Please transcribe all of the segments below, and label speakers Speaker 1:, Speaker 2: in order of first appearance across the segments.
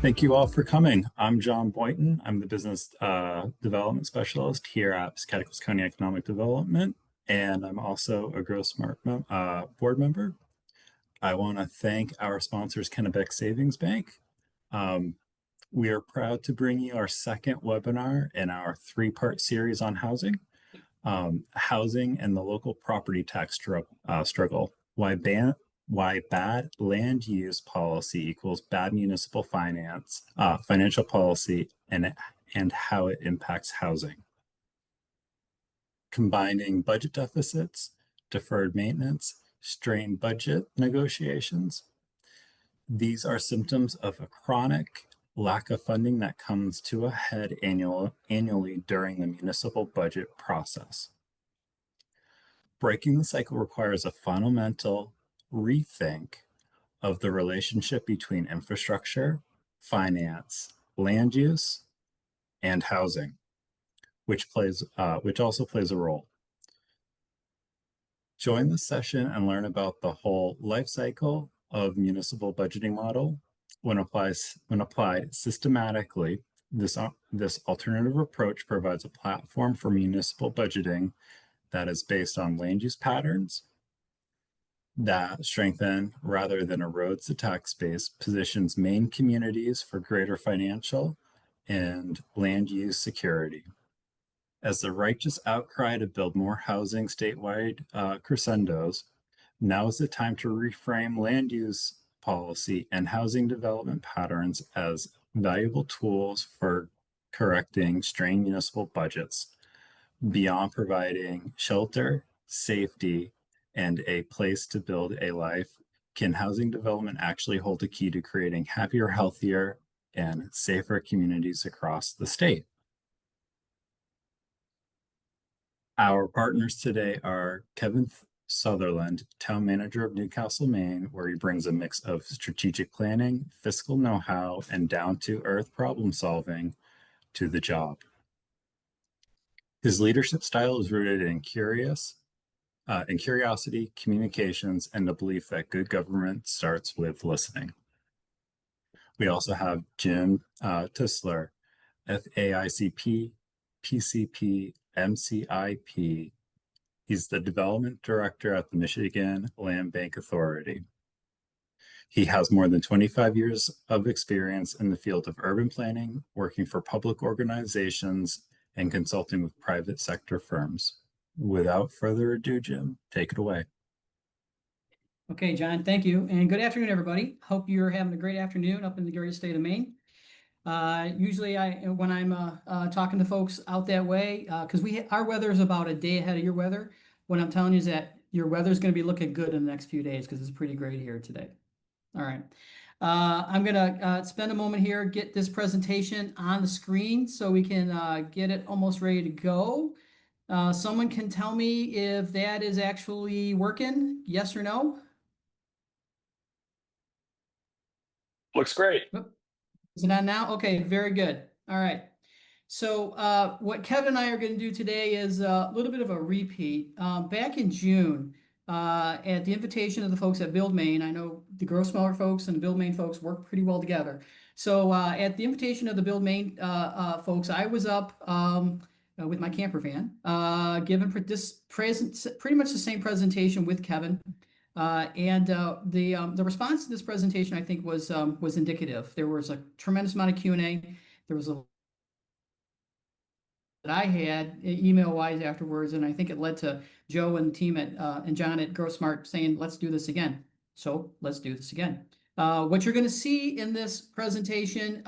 Speaker 1: Thank you all for coming. I'm John Boynton. I'm the business development specialist here at Piscataquis County Economic Development, and I'm also a Grow Smart board member. I want to thank our sponsors, Kennebec Savings Bank. We are proud to bring you our second webinar in our three-part series on housing. Housing and the local property tax struggle. Why bad land use policy equals bad municipal financial policy, and how it impacts housing. Combining budget deficits, deferred maintenance, strained budget negotiations. These are symptoms of a chronic lack of funding that comes to a head annually during the municipal budget process. Breaking the cycle requires a fundamental rethink of the relationship between infrastructure, finance, land use, and housing, which also plays a role. Join the session and learn about the whole life cycle of municipal budgeting model. When applied systematically, this alternative approach provides a platform for municipal budgeting that is based on land use patterns that strengthen rather than erodes the tax base, positions Maine communities for greater financial and land use security. As the righteous outcry to build more housing statewide crescendos, now is the time to reframe land use policy and housing development patterns as valuable tools for correcting strained municipal budgets. Beyond providing shelter, safety, and a place to build a life, can housing development actually hold the key to creating happier, healthier, and safer communities across the state? Our partners today are Kevin Sutherland, Town Manager of Newcastle, Maine, where he brings a mix of strategic planning, fiscal know-how, and down-to-earth problem solving to the job. His leadership style is rooted in curiosity, communications, and the belief that good government starts with listening. We also have Jim Tischler, FAICP, PCP, MCIP. He's the Development Director at the Michigan Land Bank Authority. He has more than 25 years of experience in the field of urban planning, working for public organizations, and consulting with private sector firms. Without further ado, Jim, take it away.
Speaker 2: Okay, John, thank you. And good afternoon, everybody. Hope you're having a great afternoon up in the great state of Maine. Usually when I'm talking to folks out that way, because our weather is about a day ahead of your weather, what I'm telling you is that your weather is going to be looking good in the next few days because it's pretty great here today. All right. I'm going to spend a moment here, get this presentation on the screen so we can get it almost ready to go. Someone can tell me if that is actually working, yes or no?
Speaker 3: Looks great.
Speaker 2: Is it on now? Okay, very good. All right. So what Kevin and I are going to do today is a little bit of a repeat. Back in June, at the invitation of the folks at Build Maine, I know the Grow Smart folks and the Build Maine folks work pretty well together. So at the invitation of the Build Maine folks, I was up with my camper van, given pretty much the same presentation with Kevin. The response to this presentation, I think, was indicative. There was a tremendous amount of Q&A. There was a that I had email-wise afterwards, and I think it led to Joe and the team and John at Grow Smart saying, let's do this again. So let's do this again. What you're going to see in this presentation,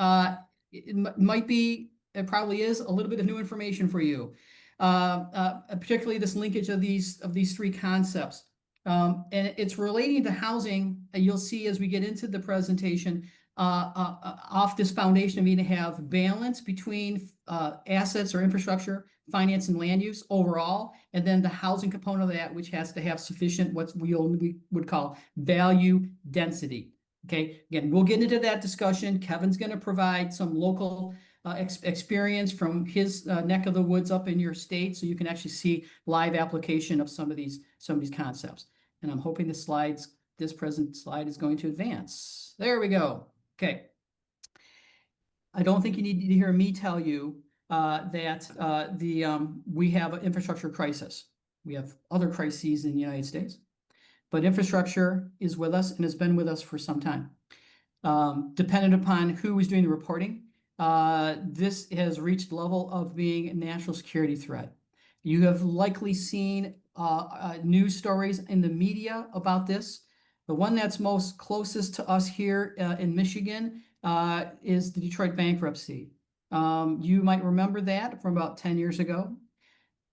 Speaker 2: it probably is a little bit of new information for you, particularly this linkage of these three concepts. And it's relating to housing. You'll see as we get into the presentation, off this foundation of needing to have balance between assets or infrastructure, finance, and land use overall, and then the housing component of that, which has to have sufficient what we would call value density. Okay, again, we'll get into that discussion. Kevin's going to provide some local experience from his neck of the woods up in your state, so you can actually see live application of some of these concepts. And I'm hoping this present slide is going to advance. There we go. Okay. I don't think you need to hear me tell you that we have an infrastructure crisis. We have other crises in the United States, but infrastructure is with us and has been with us for some time. Dependent upon who is doing the reporting, this has reached the level of being a national security threat. You have likely seen news stories in the media about this. The one that's most closest to us here in Michigan is the Detroit bankruptcy. You might remember that from about 10 years ago.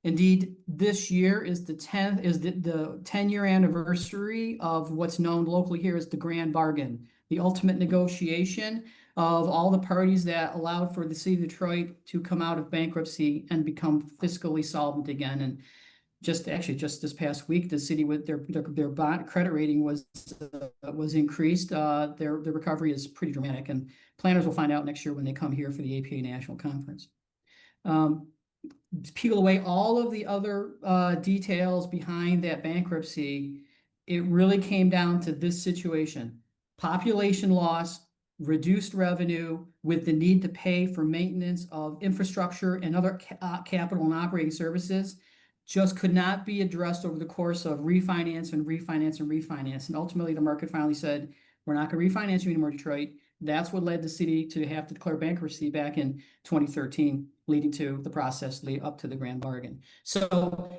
Speaker 2: Indeed, this year is the 10-year anniversary of what's known locally here as the Grand Bargain, the ultimate negotiation of all the parties that allowed for the city of Detroit to come out of bankruptcy and become fiscally solvent again. And just this past week, the city with their bond credit rating was increased. Their recovery is pretty dramatic, and planners will find out next year when they come here for the APA National Conference. Peel away all of the other details behind that bankruptcy, it really came down to this situation: population loss, reduced revenue, with the need to pay for maintenance of infrastructure and other capital and operating services, just could not be addressed over the course of refinance and refinance and refinance. And ultimately, the market finally said, we're not going to refinance you anymore, Detroit. That's what led the city to have to declare bankruptcy back in 2013, leading to the process lead up to the Grand Bargain. So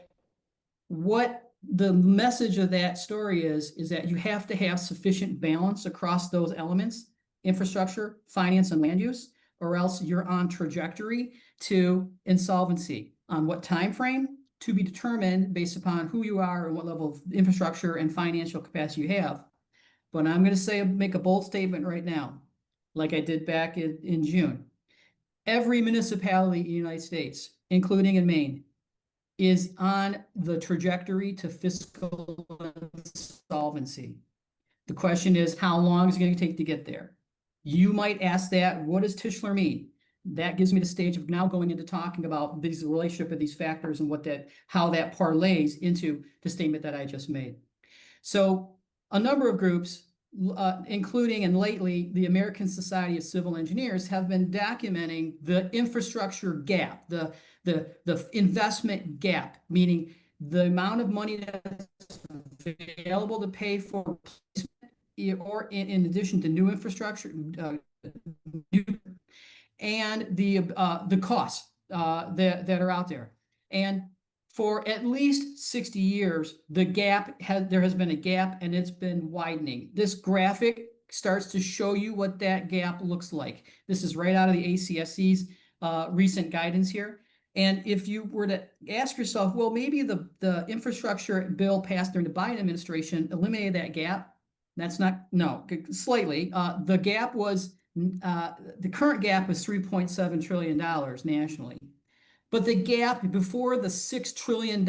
Speaker 2: what the message of that story is that you have to have sufficient balance across those elements: infrastructure, finance, and land use, or else you're on trajectory to insolvency. On what time frame? To be determined based upon who you are and what level of infrastructure and financial capacity you have. But I'm going to make a bold statement right now, like I did back in June. Every municipality in the United States, including in Maine, is on the trajectory to fiscal insolvency. The question is, how long is it going to take to get there? You might ask that, what does Tischler mean? That gives me the stage of now going into talking about the relationship of these factors and how that parlays into the statement that I just made. So a number of groups, including and lately the American Society of Civil Engineers, have been documenting the infrastructure gap, the investment gap, meaning the amount of money that's available to pay for or in addition to new infrastructure, and the costs that are out there. And for at least 60 years, there has been a gap, and it's been widening. This graphic starts to show you what that gap looks like. This is right out of the ACSC's recent guidance here. And if you were to ask yourself, well, maybe the infrastructure bill passed during the Biden administration eliminated that gap. That's not, no, slightly. The gap was, the current gap is $3.7 trillion nationally. But the gap before the $6 trillion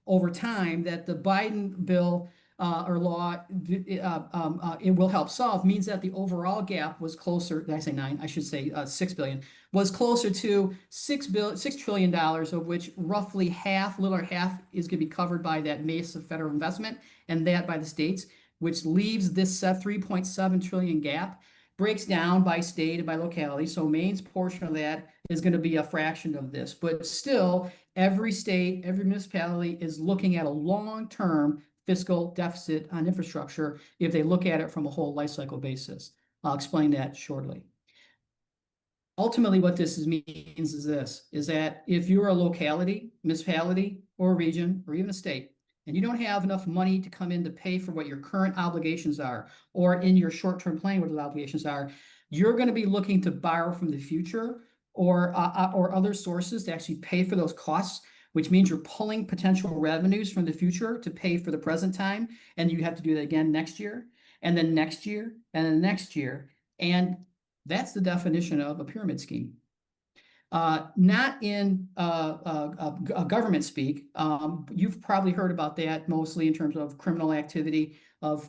Speaker 2: over time that the Biden bill or law it will help solve means that the overall gap was closer. Did I say nine? I should say 6 billion, was closer to $6 trillion, of which roughly half, little or half, is going to be covered by that massive federal investment, and that by the states, which leaves this 3.7 trillion gap. Breaks down by state and by locality. So Maine's portion of that is going to be a fraction of this, but still every state, every municipality is looking at a long-term fiscal deficit on infrastructure if they look at it from a whole life cycle basis. I'll explain that shortly. Ultimately, what this means is that if you're a locality, municipality, or a region, or even a state, and you don't have enough money to come in to pay for what your current obligations are, or in your short-term planning what those obligations are, you're going to be looking to borrow from the future or other sources to actually pay for those costs, which means you're pulling potential revenues from the future to pay for the present time, and you have to do that again next year, and then next year, and then next year. And that's the definition of a pyramid scheme. Not in government speak. You've probably heard about that mostly in terms of criminal activity of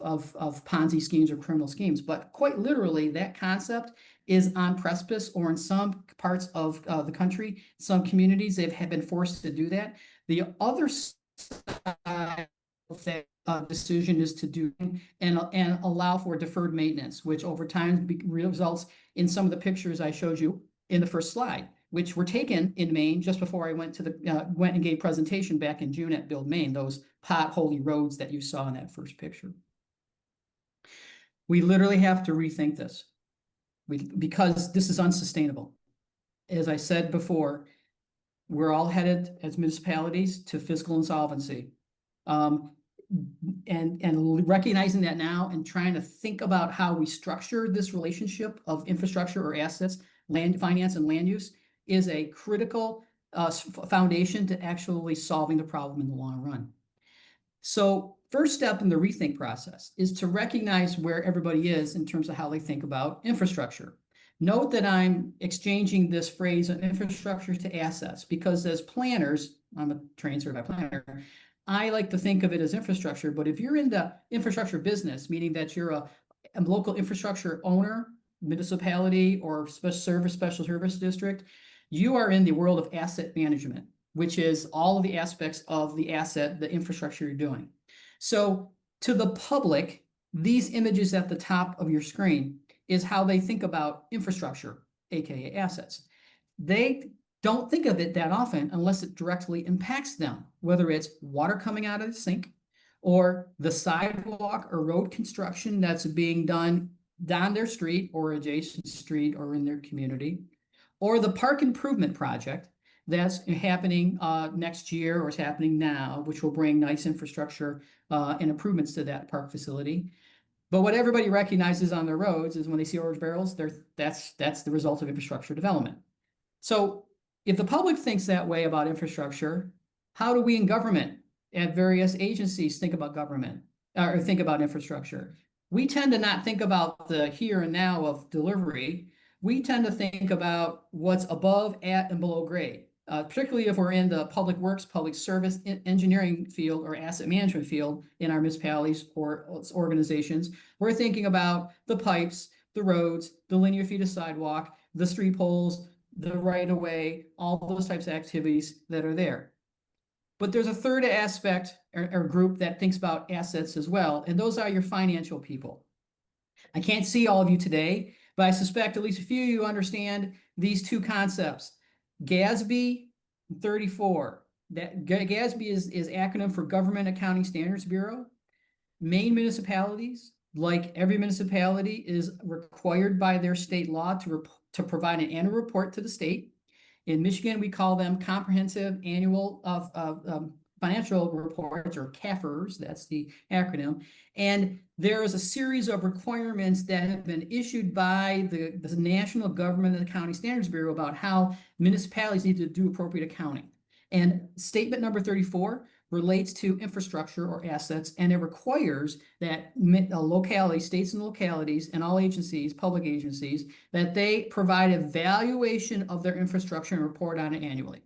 Speaker 2: Ponzi schemes or criminal schemes, but quite literally that concept is on precipice, or in some parts of the country, some communities, have been forced to do that. The other side of that decision is to do and allow for deferred maintenance, which over time results in some of the pictures I showed you in the first slide, which were taken in Maine just before I went to the went and gave presentation back in June at Build Maine, those potholy roads that you saw in that first picture. We literally have to rethink this because this is unsustainable. As I said before, we're all headed as municipalities to fiscal insolvency. And recognizing that now and trying to think about how we structure this relationship of infrastructure or assets, land finance and land use is a critical foundation to actually solving the problem in the long run. So first step in the rethink process is to recognize where everybody is in terms of how they think about infrastructure. Note that I'm exchanging this phrase of infrastructure to assets because as planners, I'm a trained certified planner, I like to think of it as infrastructure, but if you're in the infrastructure business, meaning that you're a local infrastructure owner, municipality, or special service district, you are in the world of asset management, which is all of the aspects of the asset, the infrastructure you're doing. So to the public, these images at the top of your screen is how they think about infrastructure, aka assets. They don't think of it that often unless it directly impacts them, whether it's water coming out of the sink or the sidewalk or road construction that's being done down their street or adjacent street or in their community, or the park improvement project that's happening next year or is happening now, which will bring nice infrastructure and improvements to that park facility. But what everybody recognizes on their roads is when they see orange barrels, that's the result of infrastructure development. So if the public thinks that way about infrastructure, how do we in government at various agencies think about government or think about infrastructure? We tend to not think about the here and now of delivery. We tend to think about what's above, at, and below grade, particularly if we're in the public works, public service, engineering field, or asset management field in our municipalities or organizations. We're thinking about the pipes, the roads, the linear feet of sidewalk, the street poles, the right-of-way, all those types of activities that are there. But there's a third aspect or group that thinks about assets as well, and those are your financial people. I can't see all of you today, but I suspect at least a few of you understand these two concepts. GASB 34. That GASB is acronym for Government Accounting Standards Bureau. Maine municipalities, like every municipality, is required by their state law to provide an annual report to the state. In Michigan, we call them comprehensive annual financial reports, or CAFRs, that's the acronym. And there is a series of requirements that have been issued by the National Government Accounting Standards Bureau about how municipalities need to do appropriate accounting. And statement number 34 relates to infrastructure or assets, and it requires that localities, states and localities, and all agencies, public agencies, that they provide a valuation of their infrastructure and report on it annually.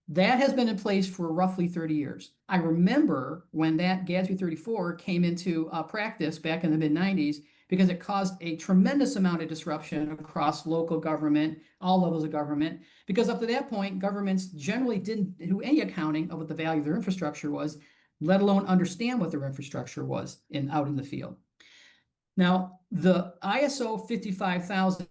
Speaker 2: That has been in place for roughly 30 years. I remember when that GASB 34 came into practice back in the mid-90s because it caused a tremendous amount of disruption across local government, all levels of government, because up to that point, governments generally didn't do any accounting of what the value of their infrastructure was, let alone understand what their infrastructure was out in the field. Now, the ISO 55000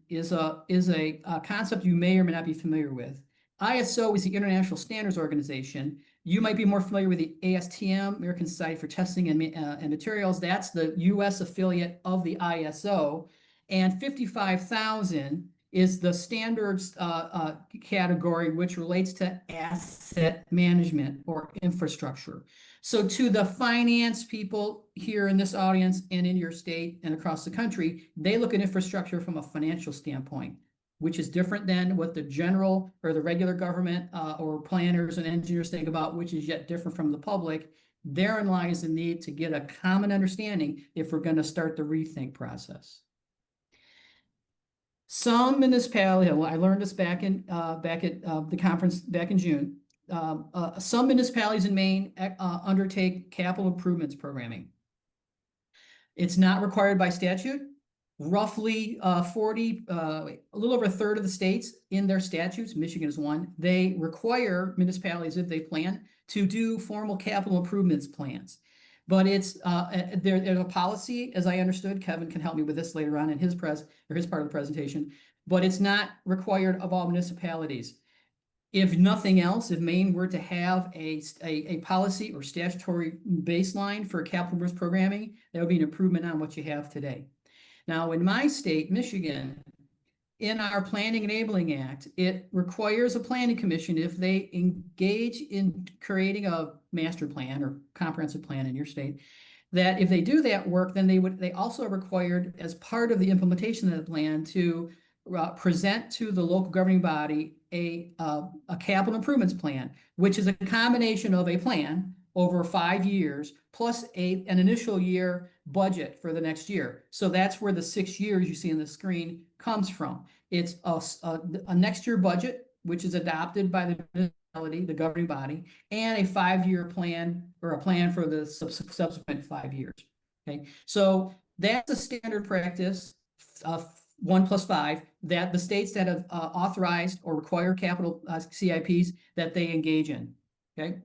Speaker 2: is a concept you may or may not be familiar with. ISO is the International Standards Organization. You might be more familiar with the ASTM, American Society for Testing and Materials. That's the US affiliate of the ISO. And 55,000 is the standards category, which relates to asset management or infrastructure. So to the finance people here in this audience and in your state and across the country, they look at infrastructure from a financial standpoint, which is different than what the general or the regular government or planners and engineers think about, which is yet different from the public. Therein lies the need to get a common understanding if we're going to start the rethink process. Some municipalities, well, I learned this back at the conference back in June. Some municipalities in Maine undertake capital improvements programming. It's not required by statute. roughly 40, a little over a third of the states in their statutes, Michigan is one, they require municipalities, if they plan, to do formal capital improvements plans. But it's there's a policy, as I understood. Kevin can help me with this later on in his part of the presentation. But it's not required of all municipalities. If nothing else, if Maine were to have a policy or statutory baseline for capital improvements programming, that would be an improvement on what you have today. Now, in my state, Michigan, in our Planning Enabling Act, it requires a planning commission, if they engage in creating a master plan or comprehensive plan in your state, that if they do that work, then they also are required, as part of the implementation of the plan, to present to the local governing body a capital improvements plan, which is a combination of a plan over 5 years plus an initial year budget for the next year. So that's where the 6 years you see on the screen comes from. It's a next year budget, which is adopted by the municipality, the governing body, and a 5-year plan, or a plan for the subsequent 5 years. Okay, so that's a standard practice of 1 + 5 that the states that have authorized or require capital CIPs that they engage in. Okay.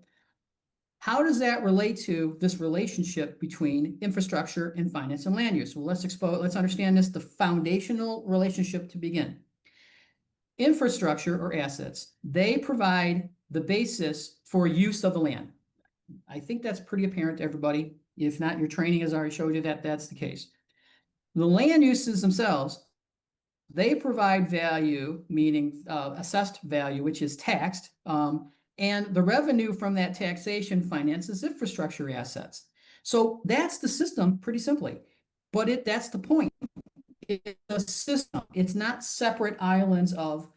Speaker 2: How does that relate to this relationship between infrastructure and finance and land use? Well, let's understand this, the foundational relationship to begin. Infrastructure or assets, they provide the basis for use of the land. I think that's pretty apparent to everybody. If not, your training has already showed you that that's the case. The land uses themselves, they provide value, meaning assessed value, which is taxed, and the revenue from that taxation finances infrastructure assets. So that's the system, pretty simply. But that's the point. It's a system. It's not separate islands of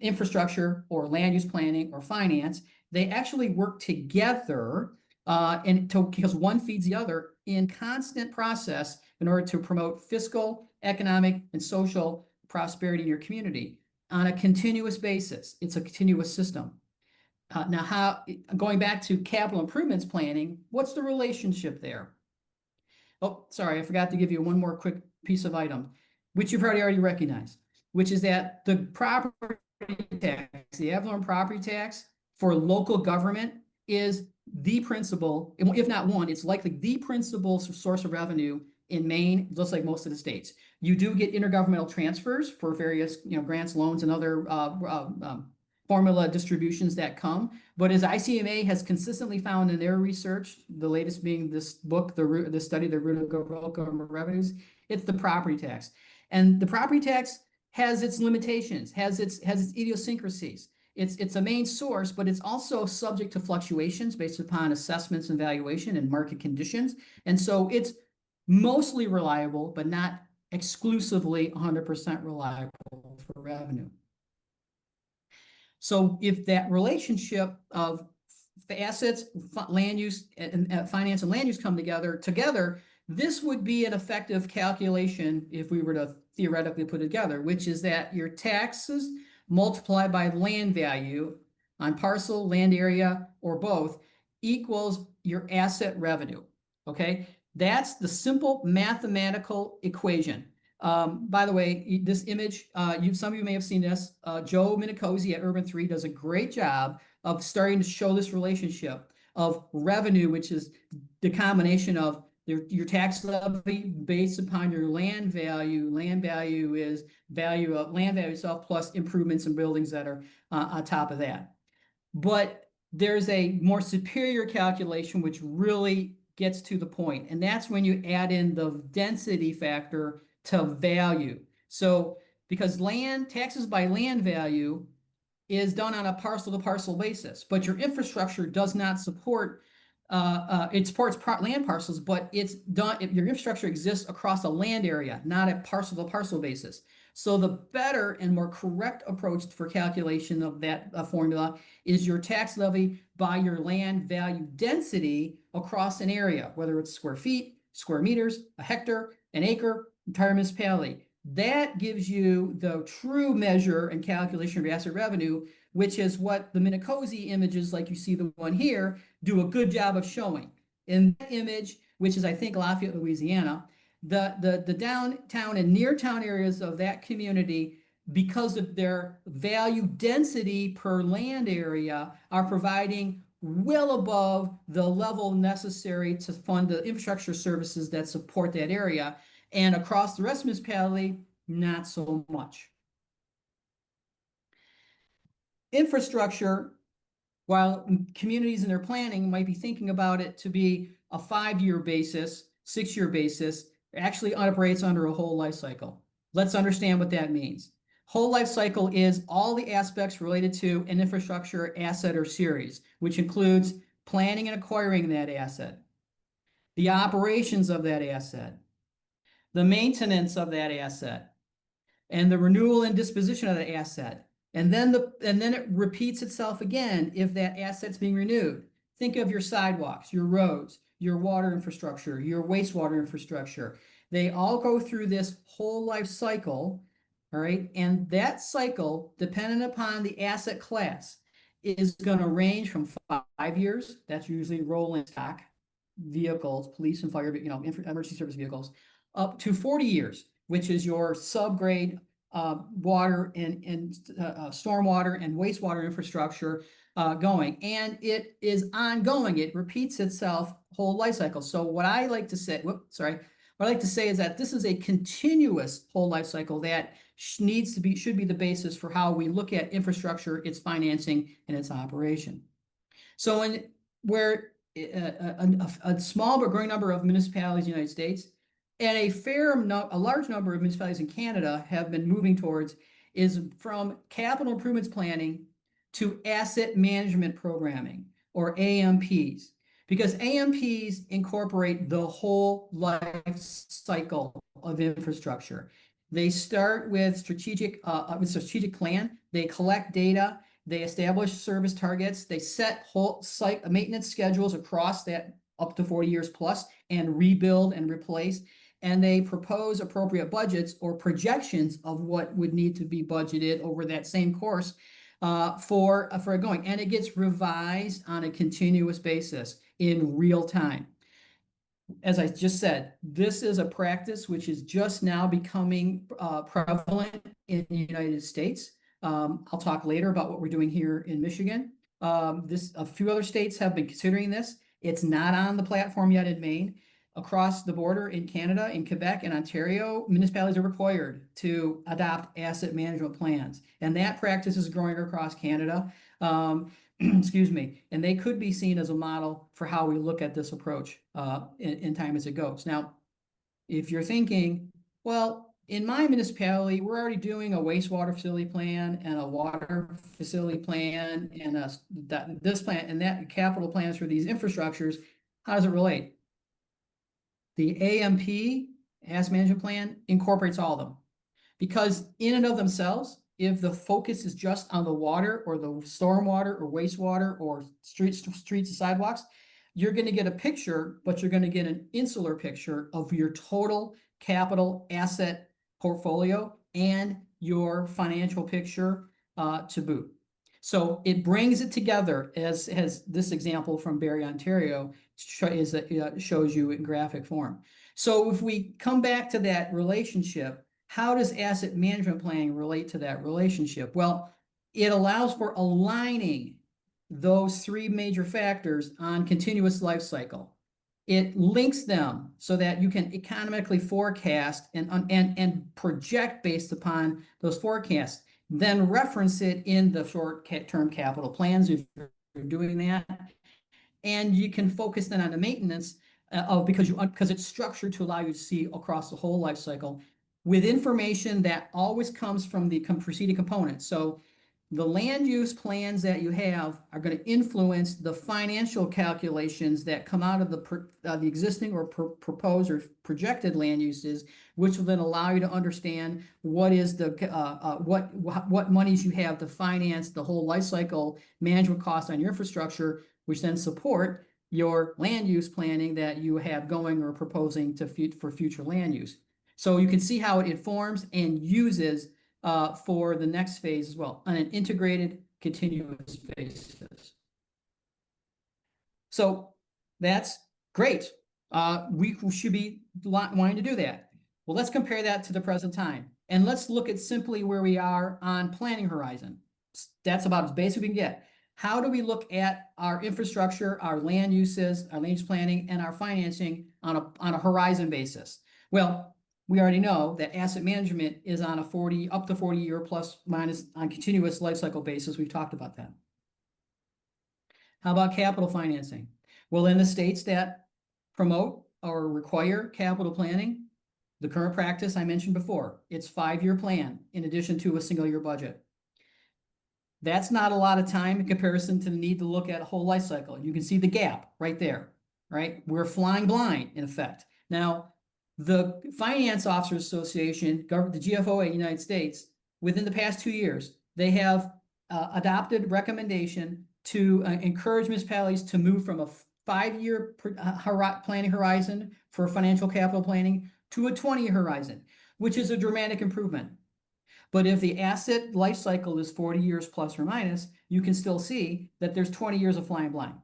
Speaker 2: infrastructure or land use planning or finance. They actually work together, because one feeds the other in constant process in order to promote fiscal, economic, and social prosperity in your community on a continuous basis. It's a continuous system. Now, going back to capital improvements planning, what's the relationship there? Oh, sorry, I forgot to give you one more quick piece of item, which you've probably already recognized, which is that the property tax, the ad valorem property tax for local government is the principal, if not one, it's likely the principal source of revenue in Maine, just like most of the states. You do get intergovernmental transfers for various, grants, loans, and other formula distributions that come. But as ICMA has consistently found in their research, the latest being this book, the study, The Root of Government Revenues, it's the property tax. And the property tax has its limitations, has its idiosyncrasies. It's a main source, but it's also subject to fluctuations based upon assessments and valuation and market conditions. And so it's mostly reliable, but not exclusively 100% reliable for revenue. So if that relationship of assets, land use, and finance and land use come together, this would be an effective calculation if we were to theoretically put it together, which is that your taxes multiplied by land value on parcel, land area, or both equals your asset revenue. Okay, that's the simple mathematical equation. By the way, this image, some of you may have seen this. Joe Minicozy at Urban 3 does a great job of starting to show this relationship of revenue, which is the combination of your tax levy based upon your land value. Land value is value of land value itself plus improvements in buildings that are on top of that. But there's a more superior calculation which really gets to the point, and that's when you add in the density factor to value. So because taxes by land value is done on a parcel to parcel basis, but your infrastructure does not support, it supports land parcels, but it's done, your infrastructure exists across a land area, not a parcel to parcel basis. So the better and more correct approach for calculation of that formula is your tax levy by your land value density across an area, whether it's square feet, square meters, a hectare, an acre, entire municipality. That gives you the true measure and calculation of your asset revenue, which is what the Minicozy images, like you see the one here, do a good job of showing. In that image, which is, I think, Lafayette, Louisiana, the downtown and near town areas of that community, because of their value density per land area, are providing well above the level necessary to fund the infrastructure services that support that area. And across the rest of the municipality, not so much. Infrastructure, while communities in their planning might be thinking about it to be a 5-year basis, 6-year basis, actually operates under a whole life cycle. Let's understand what that means. Whole life cycle is all the aspects related to an infrastructure asset or series, which includes planning and acquiring that asset, the operations of that asset, the maintenance of that asset, and the renewal and disposition of the asset. And then it repeats itself again if that asset's being renewed. Think of your sidewalks, your roads, your water infrastructure, your wastewater infrastructure. They all go through this whole life cycle, all right? And that cycle, dependent upon the asset class, is going to range from 5 years. That's usually rolling stock vehicles, police and fire, emergency service vehicles, up to 40 years, which is your subgrade water and stormwater and wastewater infrastructure going. And it is ongoing. It repeats itself whole life cycle. So what I like to say, what I like to say is that this is a continuous whole life cycle that should be the basis for how we look at infrastructure, its financing, and its operation. So where a small but growing number of municipalities in the United States and a large number of municipalities in Canada have been moving towards is from capital improvements planning to asset management programming, or AMPs, because AMPs incorporate the whole life cycle of infrastructure. They start with strategic plan. They collect data. They establish service targets. They set whole site maintenance schedules across that up to 40 years plus, and rebuild and replace. And they propose appropriate budgets or projections of what would need to be budgeted over that same course for going. And it gets revised on a continuous basis in real time. As I just said, this is a practice which is just now becoming prevalent in the United States. I'll talk later about what we're doing here in Michigan. A few other states have been considering this. It's not on the platform yet in Maine. Across the border in Canada, in Quebec and Ontario, municipalities are required to adopt asset management plans. And that practice is growing across Canada. Excuse me. And they could be seen as a model for how we look at this approach in time as it goes. Now, if you're thinking, well, in my municipality, we're already doing a wastewater facility plan and a water facility plan and this plan and that capital plans for these infrastructures, how does it relate? The AMP, Asset Management Plan, incorporates all of them. Because in and of themselves, if the focus is just on the water or the stormwater or wastewater or streets and sidewalks, you're going to get a picture, but you're going to get an insular picture of your total capital asset portfolio and your financial picture to boot. So it brings it together, as this example from Barrie, Ontario shows you in graphic form. So if we come back to that relationship, how does asset management planning relate to that relationship? Well, it allows for aligning those three major factors on continuous life cycle. It links them so that you can economically forecast and project based upon those forecasts, then reference it in the short-term capital plans if you're doing that. And you can focus then on the maintenance because it's structured to allow you to see across the whole life cycle with information that always comes from the preceding components. So the land use plans that you have are going to influence the financial calculations that come out of the existing or proposed or projected land uses, which will then allow you to understand what is the what monies you have to finance the whole life cycle management costs on your infrastructure, which then support your land use planning that you have going or proposing for future land use. So you can see how it informs and uses for the next phase as well on an integrated continuous basis. So that's great. we should be wanting to do that. Well, let's compare that to the present time. And let's look at simply where we are on planning horizon. That's about as basic as we can get. How do we look at our infrastructure, our land uses, our land use planning, and our financing on a horizon basis? Well, we already know that asset management is on a 40, up to 40 year plus minus on continuous life cycle basis. We've talked about that. How about capital financing? Well, in the states that promote or require capital planning, the current practice I mentioned before, it's 5-year plan in addition to a single year budget. That's not a lot of time in comparison to the need to look at a whole life cycle. You can see the gap right there, right? We're flying blind in effect. Now, the Finance Officers Association, the GFOA in the United States, within the past 2 years, they have adopted recommendation to encourage municipalities to move from a 5-year planning horizon for financial capital planning to a 20-year horizon, which is a dramatic improvement. But if the asset life cycle is 40 years plus or minus, you can still see that there's 20 years of flying blind.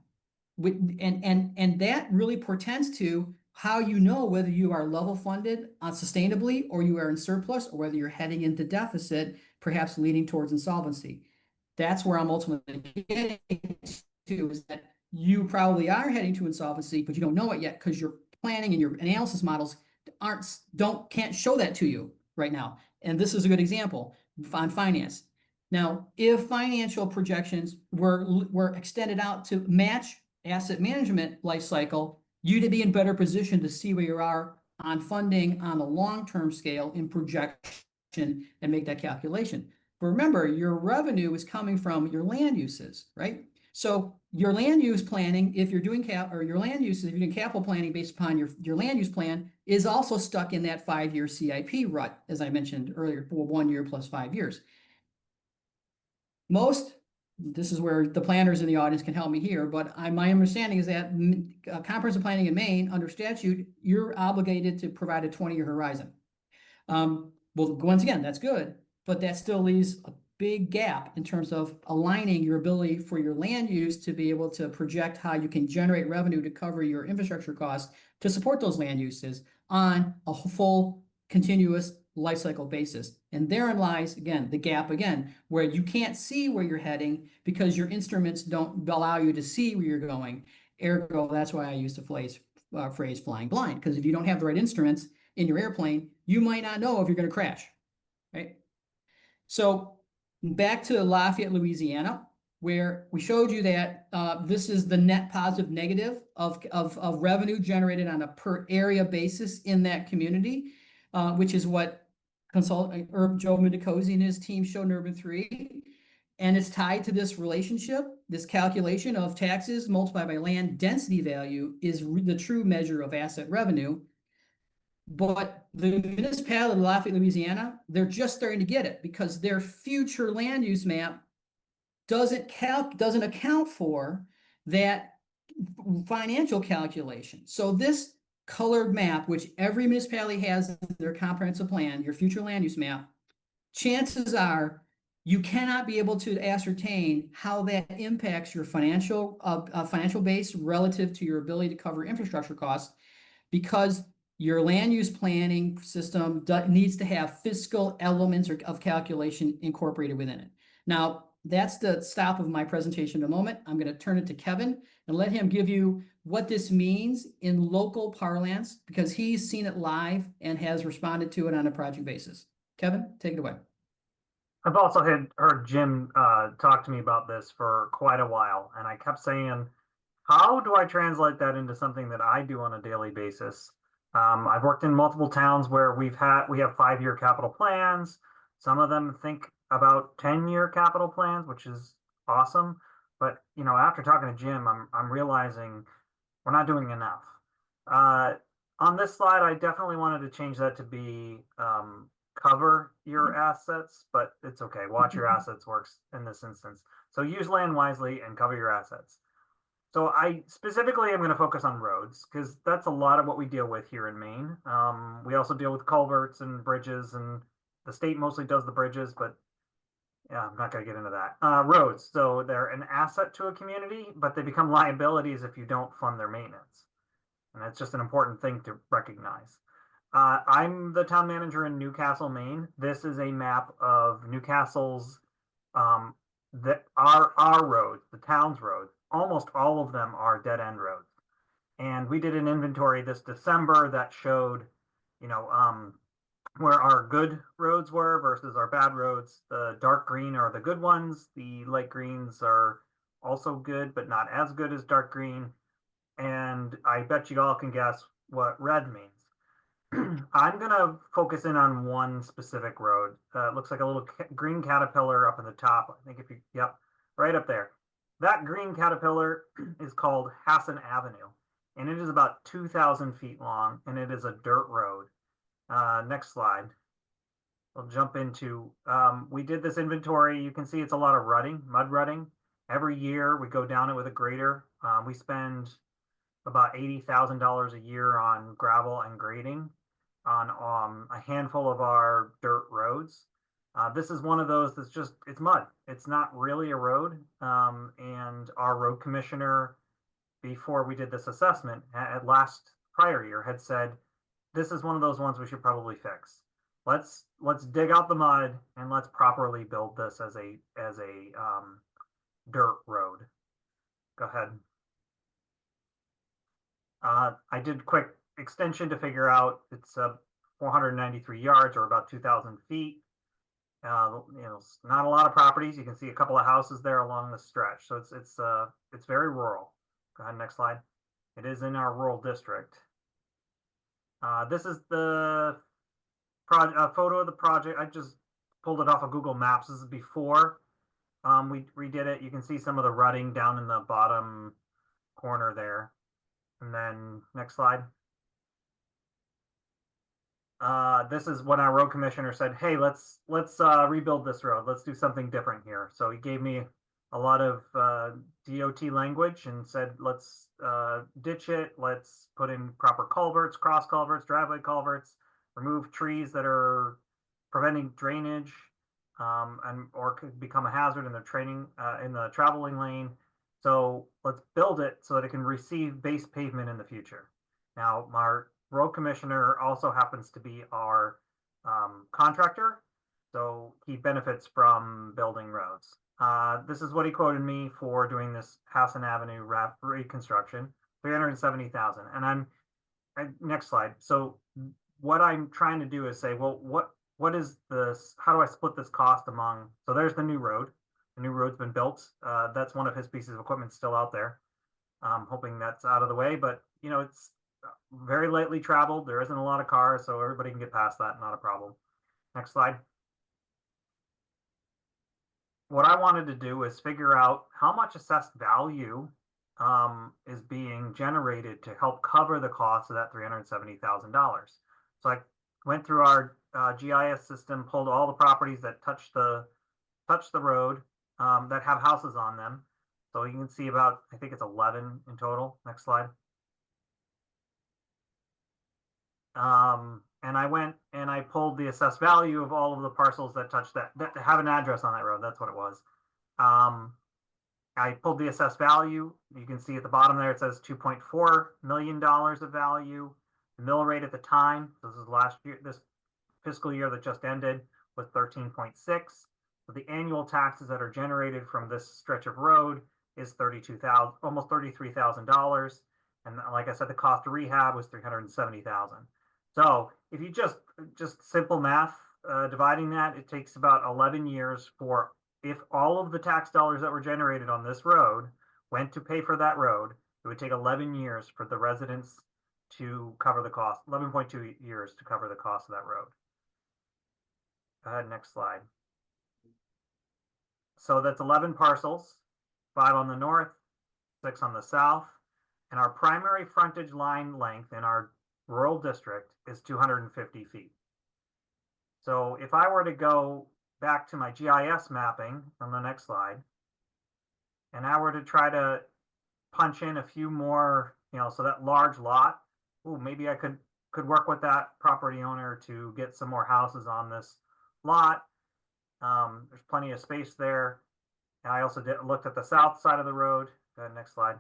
Speaker 2: And that really portends to how you know whether you are level funded sustainably or you are in surplus or whether you're heading into deficit, perhaps leading towards insolvency. That's where I'm ultimately getting to, is that you probably are heading to insolvency, but you don't know it yet because your planning and your analysis models can't show that to you right now. And this is a good example on finance. Now, if financial projections were extended out to match asset management life cycle, you'd be in better position to see where you are on funding on a long-term scale in projection and make that calculation. But remember, your revenue is coming from your land uses, right? So your land use planning, if you're doing your land uses, if you're doing capital planning based upon your land use plan, is also stuck in that 5-year CIP rut, as I mentioned earlier, for 1 year plus 5 years. This is where the planners in the audience can help me here, but my understanding is that comprehensive planning in Maine, under statute, you're obligated to provide a 20-year horizon. Well, once again, that's good, but that still leaves a big gap in terms of aligning your ability for your land use to be able to project how you can generate revenue to cover your infrastructure costs to support those land uses on a full continuous life cycle basis. And therein lies, again, the gap again, where you can't see where you're heading because your instruments don't allow you to see where you're going. Ergo, that's why I use the phrase flying blind, because if you don't have the right instruments in your airplane, you might not know if you're going to crash, right? So back to Lafayette, Louisiana, where we showed you that this is the net positive negative of revenue generated on a per area basis in that community, which is what consultant Joe Medicosi and his team showed in Urban 3. And it's tied to this relationship, this calculation of taxes multiplied by land density value is the true measure of asset revenue. But the municipality of Lafayette, Louisiana, they're just starting to get it because their future land use map doesn't account for that financial calculation. So this colored map, which every municipality has in their comprehensive plan, your future land use map, chances are you cannot be able to ascertain how that impacts your financial base relative to your ability to cover infrastructure costs, because your land use planning system needs to have fiscal elements of calculation incorporated within it. Now, that's the stop of my presentation in a moment. I'm going to turn it to Kevin and let him give you what this means in local parlance, because he's seen it live and has responded to it on a project basis. Kevin, take it away.
Speaker 4: I've also heard Jim talk to me about this for quite a while, and I kept saying, how do I translate that into something that I do on a daily basis? I've worked in multiple towns where we have 5-year capital plans. Some of them think about 10-year capital plans, which is awesome. But after talking to Jim, I'm realizing we're not doing enough. On this slide, I definitely wanted to change that to be cover your assets, but it's okay. Watch your assets works in this instance. So use land wisely and cover your assets. So I specifically am going to focus on roads because that's a lot of what we deal with here in Maine. We also deal with culverts and bridges, and the state mostly does the bridges, but yeah, I'm not going to get into that. Roads, so they're an asset to a community, but they become liabilities if you don't fund their maintenance. And that's just an important thing to recognize. I'm the town manager in Newcastle, Maine. This is a map of Newcastle's, our roads, the town's roads. Almost all of them are dead end roads. And we did an inventory this December that showed, you know, where our good roads were versus our bad roads. The dark green are the good ones. The light greens are also good, but not as good as dark green. And I bet you all can guess what red means. I'm gonna focus in on one specific road. It looks like a little green caterpillar up in the top. I think if you, yep, right up there. That green caterpillar is called Hassan Avenue, and it is about 2,000 feet long, and it is a dirt road. Next slide. We'll jump into, we did this inventory. You can see it's a lot of rutting, mud rutting. Every year we go down it with a grader. We spend about $80,000 a year on gravel and grading on a handful of our dirt roads. This is one of those that's just, it's mud. It's not really a road. And our road commissioner, before we did this assessment at prior year, had said, this is one of those ones we should probably fix. Let's dig out the mud and let's properly build this as a dirt road. Go ahead. I did quick extension to figure out it's 493 yards or about 2,000 feet. You know, not a lot of properties. You can see a couple of houses there along the stretch. So it's very rural. Go ahead, next slide. It is in our rural district. This is the photo of the project. I just pulled it off of Google Maps. This is before we redid it. You can see some of the rutting down in the bottom corner there. And then next slide. This is when our road commissioner said, hey, let's rebuild this road. Let's do something different here. So he gave me a lot of DOT language and said, let's ditch it. Let's put in proper culverts, cross culverts, driveway culverts, remove trees that are preventing drainage or could become a hazard in the traveling lane. So let's build it so that it can receive base pavement in the future. Now, our road commissioner also happens to be our contractor, so he benefits from building roads. This is what he quoted me for doing this Hassan Avenue reconstruction, $370,000. And next slide. So what I'm trying to do is say, well, what is this? How do I split this cost among? So there's the new road. The new road's been built. That's one of his pieces of equipment still out there. I'm hoping that's out of the way, but you know, it's very lightly traveled. There isn't a lot of cars, so everybody can get past that, not a problem. Next slide. What I wanted to do is figure out how much assessed value is being generated to help cover the cost of that $370,000. So I went through our GIS system, pulled all the properties that touch the road that have houses on them. So you can see about, I think it's 11 in total. Next slide. And I went and I pulled the assessed value of all of the parcels that touch that have an address on that road. That's what it was. I pulled the assessed value. You can see at the bottom there, it says $2.4 million of value. The mill rate at the time, this is last year, this fiscal year that just ended, was 13.6. So the annual taxes that are generated from this stretch of road is $32,000, almost $33,000. And like I said, the cost to rehab was $370,000. So if you just simple math, dividing that, it takes about 11 years for, if all of the tax dollars that were generated on this road went to pay for that road, it would take 11 years for the residents to cover the cost, 11.2 years to cover the cost of that road. Go ahead, next slide. So that's 11 parcels, 5 on the north, 6 on the south, and our primary frontage line length in our rural district is 250 feet. So if I were to go back to my GIS mapping on the next slide, and I were to try to punch in a few more, you know, so that large lot, ooh, maybe I could work with that property owner to get some more houses on this lot. There's plenty of space there. And I also looked at the south side of the road. Go ahead, next slide.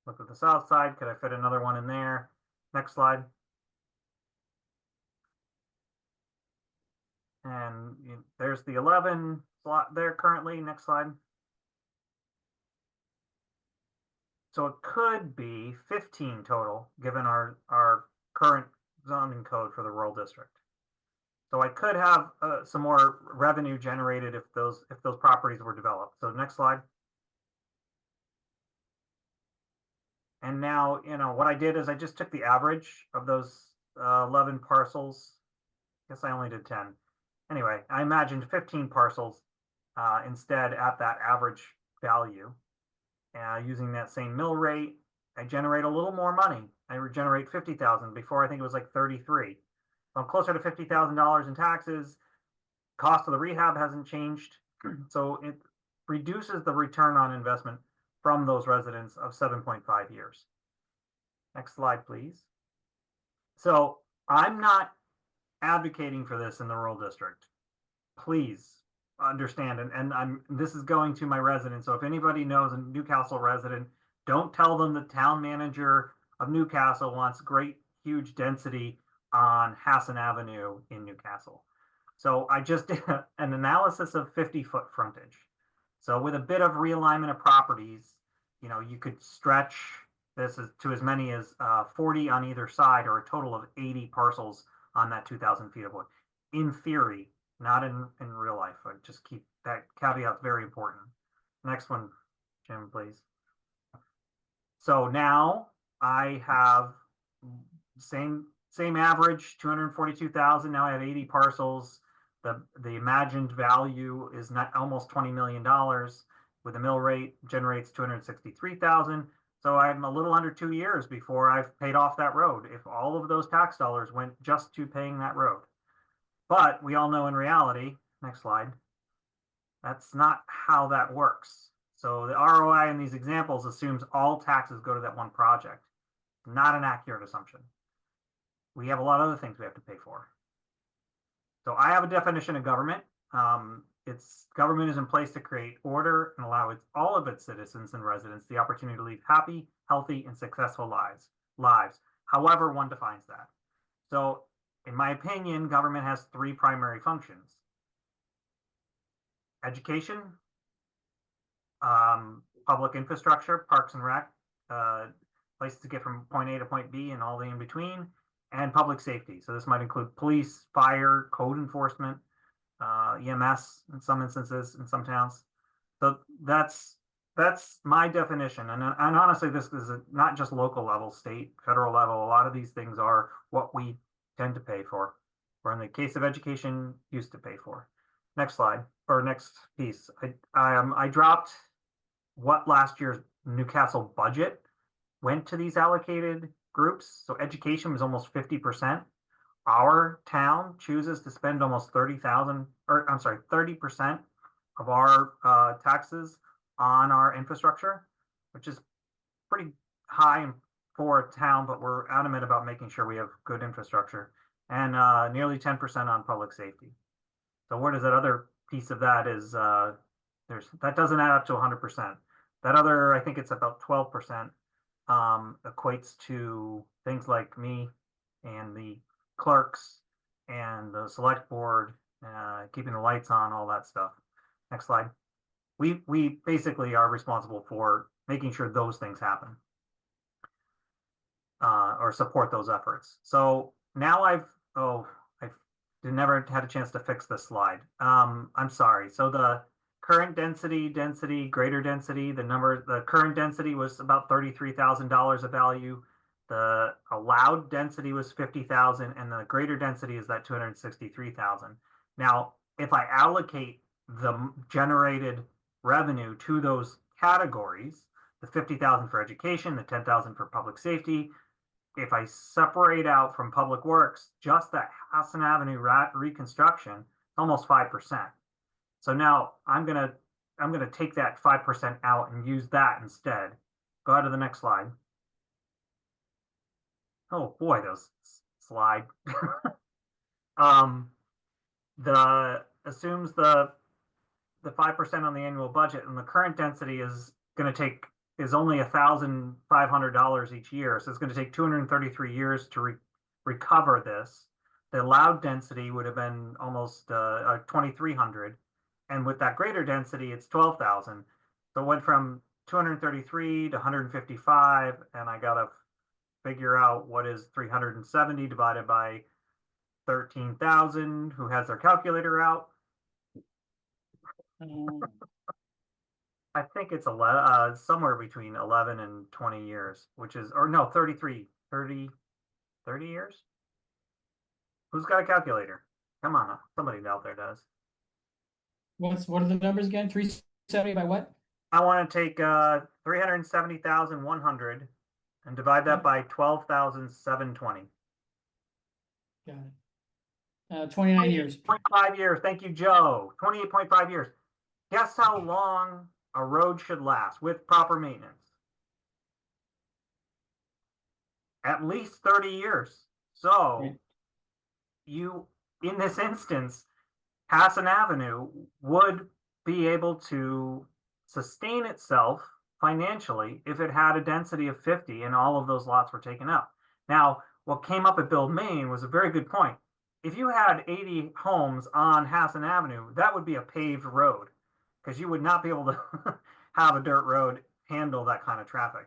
Speaker 4: Look at the south side. Could I fit another one in there? Next slide. And there's the 11 slot there currently. Next slide. So it could be 15 total, given our current zoning code for the rural district. So I could have some more revenue generated if those properties were developed. So next slide. And now, what I did is I just took the average of those 11 parcels. I guess I only did 10. Anyway, I imagined 15 parcels instead at that average value. Using that same mill rate, I generate a little more money. I regenerate 50,000. Before I think it was like 33. So I'm closer to $50,000 in taxes. Cost of the rehab hasn't changed. So it reduces the return on investment from those residents of 7.5 years. Next slide, please. So I'm not advocating for this in the rural district. Please understand, and this is going to my residents. So if anybody knows a Newcastle resident, don't tell them the town manager of Newcastle wants great huge density on Hassan Avenue in Newcastle. So I just did an analysis of 50-foot frontage. So with a bit of realignment of properties, you could stretch this to as many as 40 on either side, or a total of 80 parcels on that 2,000 feet of wood. In theory, not in real life. I just keep that caveat very important. Next one, Jim, please. So now I have same average, 242,000. Now I have 80 parcels. The imagined value is not almost $20 million. With a mill rate, generates 263,000. So I'm a little under 2 years before I've paid off that road, if all of those tax dollars went just to paying that road. But we all know in reality, next slide, that's not how that works. So the ROI in these examples assumes all taxes go to that one project. Not an accurate assumption. We have a lot of other things we have to pay for. So I have a definition of government. Government is in place to create order and allow all of its citizens and residents the opportunity to lead happy, healthy, and successful lives. However one defines that. So in my opinion, government has 3 primary functions. Education, public infrastructure, parks and rec, places to get from point A to point B and all the in between, and public safety. So this might include police, fire, code enforcement, EMS in some instances in some towns. So that's my definition. And honestly, this is not just local level, state, federal level. A lot of these things are what we tend to pay for, or in the case of education, used to pay for. Next slide, or next piece. I dropped what last year's Newcastle budget went to these allocated groups. So education was almost 50%. Our town chooses to spend almost 30% of our taxes on our infrastructure, which is pretty high for a town, but we're adamant about making sure we have good infrastructure, and nearly 10% on public safety. So where does that other piece of that is, that doesn't add up to 100%. That other, I think it's about 12%, equates to things like me and the clerks and the select board, keeping the lights on, all that stuff. Next slide. We basically are responsible for making sure those things happen, or support those efforts. So now I've never had a chance to fix this slide. I'm sorry. So the current density, greater density, the current density was about $33,000 of value. The allowed density was 50,000, and the greater density is that 263,000. Now, if I allocate the generated revenue to those categories, the 50,000 for education, the 10,000 for public safety, if I separate out from public works just that Hassan Avenue reconstruction, almost 5%. So now I'm gonna take that 5% out and use that instead. Go ahead to the next slide. Oh boy, those slide. Assumes the 5% on the annual budget, and the current density is going to take is only $1,500 each year. So it's going to take 233 years to recover this. The allowed density would have been almost 2,300. And with that greater density, it's 12,000. So it went from 233 to 155. And I got to figure out what is 370 divided by 13,000. Who has their calculator out? I think it's somewhere between 11 and 20 years, which is, or no, 30 years. Who's got a calculator? Come on, somebody out there does.
Speaker 2: What are the numbers again? 370 by what?
Speaker 4: I want to take 370,100 and divide that by 12,720.
Speaker 2: Got it. 29 years.
Speaker 4: 28.5 years. Thank you, Joe. 28.5 years. Guess how long a road should last with proper maintenance? At least 30 years. So
Speaker 2: Right.
Speaker 4: you, in this instance, Hassan Avenue would be able to sustain itself financially if it had a density of 50 and all of those lots were taken up. Now, what came up at Build Maine was a very good point. If you had 80 homes on Hassan Avenue, that would be a paved road because you would not be able to have a dirt road handle that kind of traffic.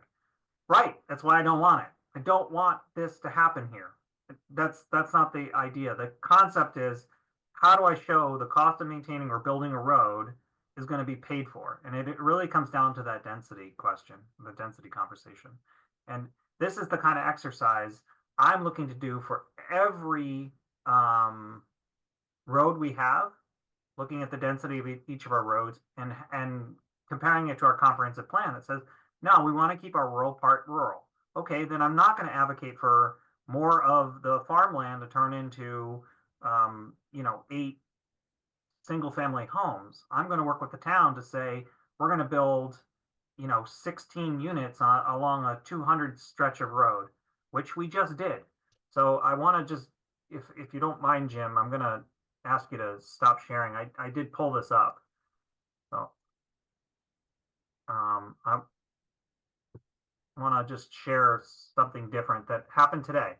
Speaker 4: Right. That's why I don't want it. I don't want this to happen here. That's not the idea. The concept is, how do I show the cost of maintaining or building a road is going to be paid for? And it really comes down to that density question, the density conversation. And this is the kind of exercise I'm looking to do for every road we have, looking at the density of each of our roads and comparing it to our comprehensive plan that says, no, we want to keep our rural part rural. Okay, then I'm not going to advocate for more of the farmland to turn into 8 single family homes. I'm going to work with the town to say, we're going to build 16 units along a 200 stretch of road, which we just did. So I want to just, if you don't mind, Jim, I'm going to ask you to stop sharing. I did pull this up. So I want to just share something different that happened today.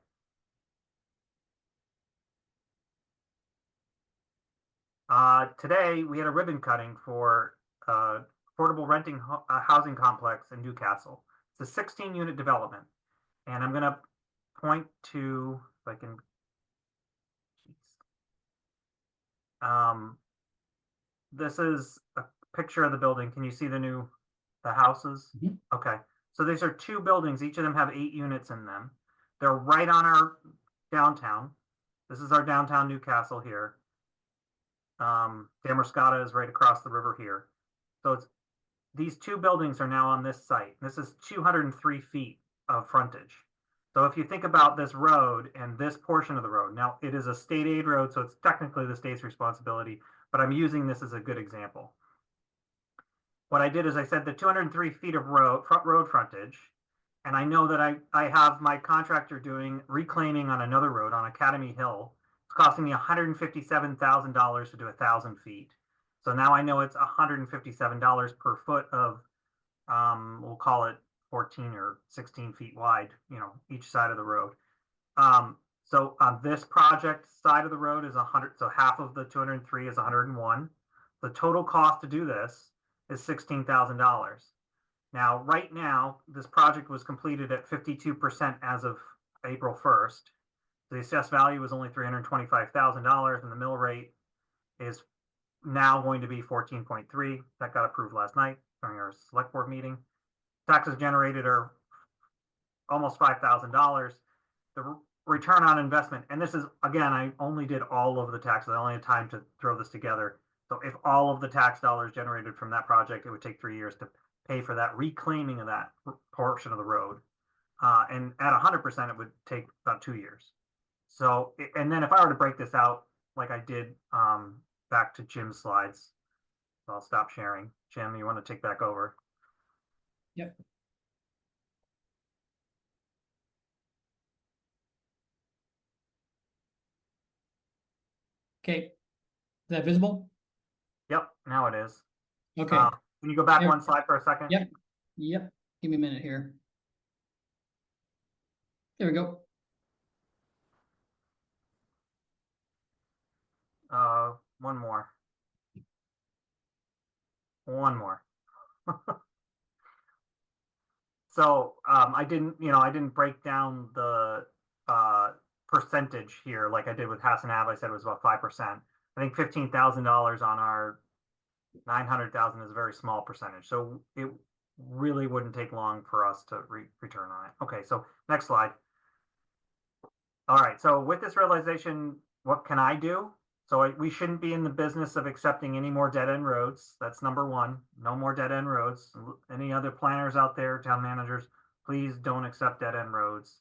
Speaker 4: Today we had a ribbon cutting for affordable renting housing complex in Newcastle. It's a 16-unit development, and I'm going to point to, if I can. This is a picture of the building. Can you see the houses?
Speaker 2: Mm-hmm.
Speaker 4: Okay, so these are 2 buildings. Each of them have 8 units in them. They're right on our downtown. This is our downtown Newcastle here. Damascata is right across the river here. So these 2 buildings are now on this site. This is 203 feet of frontage. So if you think about this road and this portion of the road, now it is a state aid road, so it's technically the state's responsibility, but I'm using this as a good example. What I did is I said the 203 feet of road frontage, and I know that I have my contractor doing reclaiming on another road on Academy Hill. It's costing me $157,000 to do 1,000 feet. So now I know it's $157 per foot of, we'll call it 14 or 16 feet wide, each side of the road. So on this project side of the road is 100, so half of the 203 is 101. The total cost to do this is $16,000. Now, right now, this project was completed at 52% as of April 1st. The assessed value was only $325,000, and the mill rate is now going to be 14.3. That got approved last night during our select board meeting. Taxes generated are almost $5,000. The return on investment, and this is, again, I only did all of the taxes. I only had time to throw this together. So if all of the tax dollars generated from that project, it would take 3 years to pay for that reclaiming of that portion of the road. And at 100%, it would take about 2 years. So, and then if I were to break this out, like I did back to Jim's slides, so I'll stop sharing. Jim, you want to take back over?
Speaker 2: Yep. Okay. Is that visible?
Speaker 4: Yep, now it is.
Speaker 2: Okay.
Speaker 4: Can you go back
Speaker 2: There-
Speaker 4: one slide for a second?
Speaker 2: Yep. Yep. Give me a minute here. There we go.
Speaker 4: One more. One more. So I didn't break down the percentage here like I did with Hassan Ave. I said it was about 5%. I think $15,000 on our 900,000 is a very small percentage. So it really wouldn't take long for us to return on it. Okay, so next slide. All right, so with this realization, what can I do? So we shouldn't be in the business of accepting any more dead-end roads. That's number one. No more dead-end roads. Any other planners out there, town managers, please don't accept dead-end roads.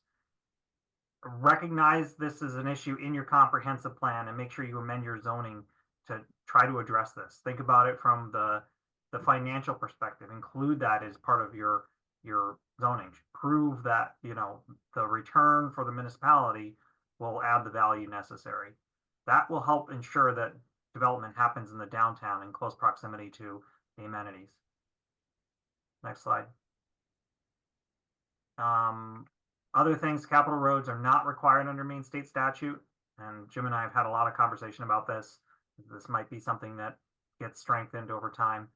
Speaker 4: Recognize this is an issue in your comprehensive plan and make sure you amend your zoning to try to address this. Think about it from the financial perspective. Include that as part of your zoning. Prove that, the return for the municipality will add the value necessary. That will help ensure that development happens in the downtown in close proximity to the amenities. Next slide. Other things, capital roads are not required under Maine state statute. And Jim and I have had a lot of conversation about this. This might be something that gets strengthened over time.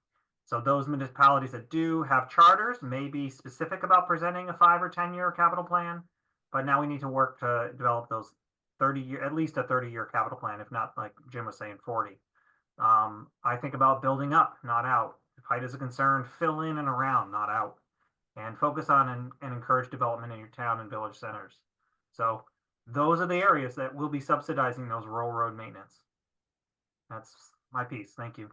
Speaker 4: So those municipalities that do have charters may be specific about presenting a 5 or 10-year capital plan, but now we need to work to develop those 30-year, at least a 30-year capital plan, if not, like Jim was saying, 40. I think about building up, not out. If height is a concern, fill in and around, not out. And focus on and encourage development in your town and village centers. So those are the areas that will be subsidizing those rural road maintenance. That's my piece. Thank you.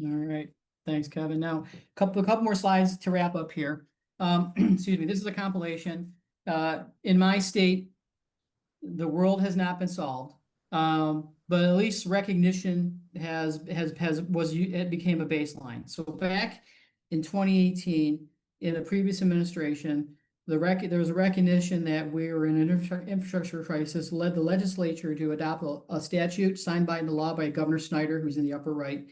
Speaker 2: All right. Thanks, Kevin. Now, a couple more slides to wrap up here. Excuse me. This is a compilation. In my state, the world has not been solved, but at least recognition it became a baseline. So back in 2018, in the previous administration, there was a recognition that we were in an infrastructure crisis, led the legislature to adopt a statute signed by the law by Governor Snyder, who's in the upper right,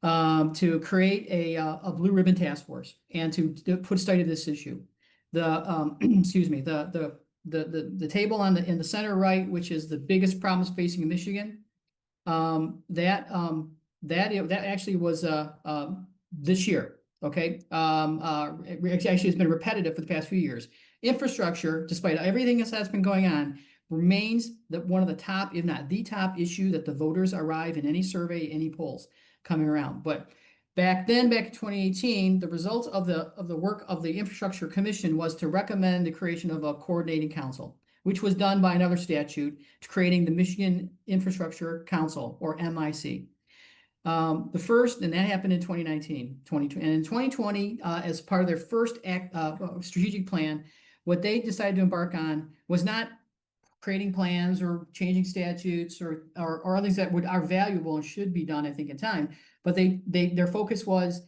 Speaker 2: to create a blue ribbon task force and to put study this issue. The excuse me, the table in the center right, which is the biggest problems facing Michigan, that actually was this year. Okay, it actually has been repetitive for the past few years. Infrastructure, despite everything that's been going on, remains one of the top, if not the top issue that the voters arrive in any survey, any polls coming around. But back in 2018, the result of the work of the Infrastructure Commission was to recommend the creation of a coordinating council, which was done by another statute, to creating the Michigan Infrastructure Council, or MIC. The first, and that happened in 2019, and in 2020, as part of their first strategic plan, what they decided to embark on was not creating plans or changing statutes or other things that are valuable and should be done, I think, in time. But their focus was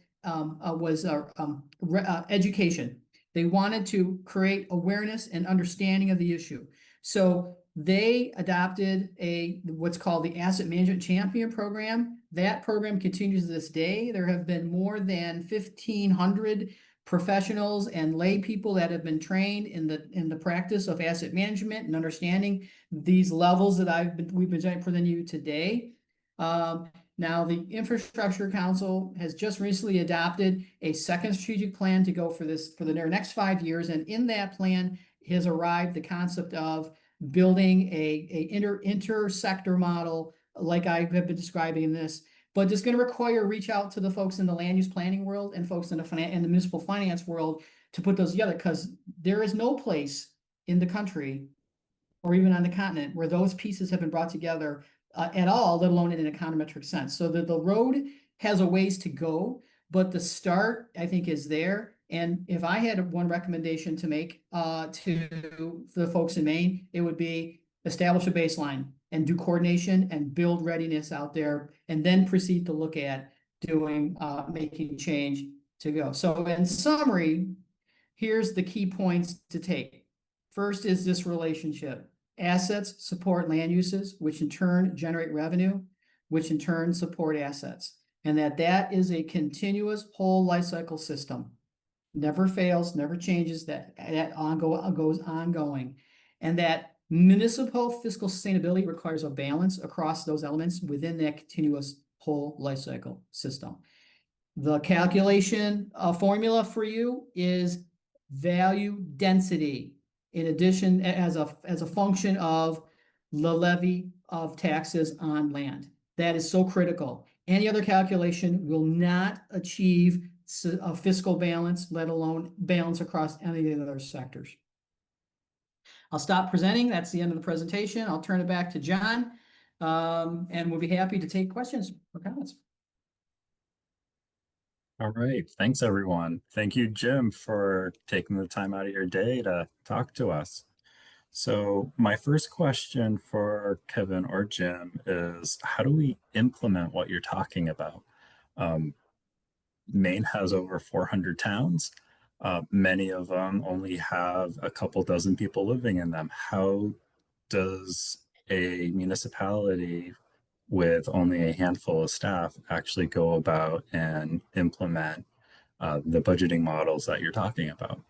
Speaker 2: education. They wanted to create awareness and understanding of the issue. So they adopted what's called the Asset Management Champion Program. That program continues to this day. There have been more than 1,500 professionals and lay people that have been trained in the practice of asset management and understanding these levels that we've been presenting you today. Now, the Infrastructure Council has just recently adopted a second strategic plan to go for the next 5 years, and in that plan has arrived the concept of building a inter-sector model, like I have been describing in this, but it's going to require reach out to the folks in the land use planning world and folks in the municipal finance world to put those together, because there is no place in the country or even on the continent where those pieces have been brought together at all, let alone in an econometric sense. So the road has a ways to go, but the start, I think, is there. And if I had one recommendation to make to the folks in Maine, it would be establish a baseline and do coordination and build readiness out there, and then proceed to look at doing making change to go. So in summary, here's the key points to take. First is this relationship. Assets support land uses, which in turn generate revenue, which in turn support assets. And that is a continuous whole life cycle system. never fails, never changes, that goes ongoing. And that municipal fiscal sustainability requires a balance across those elements within that continuous whole life cycle system. The calculation formula for you is value density. In addition, as a function of the levy of taxes on land. That is so critical. Any other calculation will not achieve a fiscal balance, let alone balance across any of the other sectors. I'll stop presenting. That's the end of the presentation. I'll turn it back to John, and we'll be happy to take questions or comments.
Speaker 1: All right. Thanks, everyone. Thank you, Jim, for taking the time out of your day to talk to us. So my first question for Kevin or Jim is, how do we implement what you're talking about? Maine has over 400 towns. Many of them only have a couple dozen people living in them. How does a municipality with only a handful of staff actually go about and implement the budgeting models that you're talking about?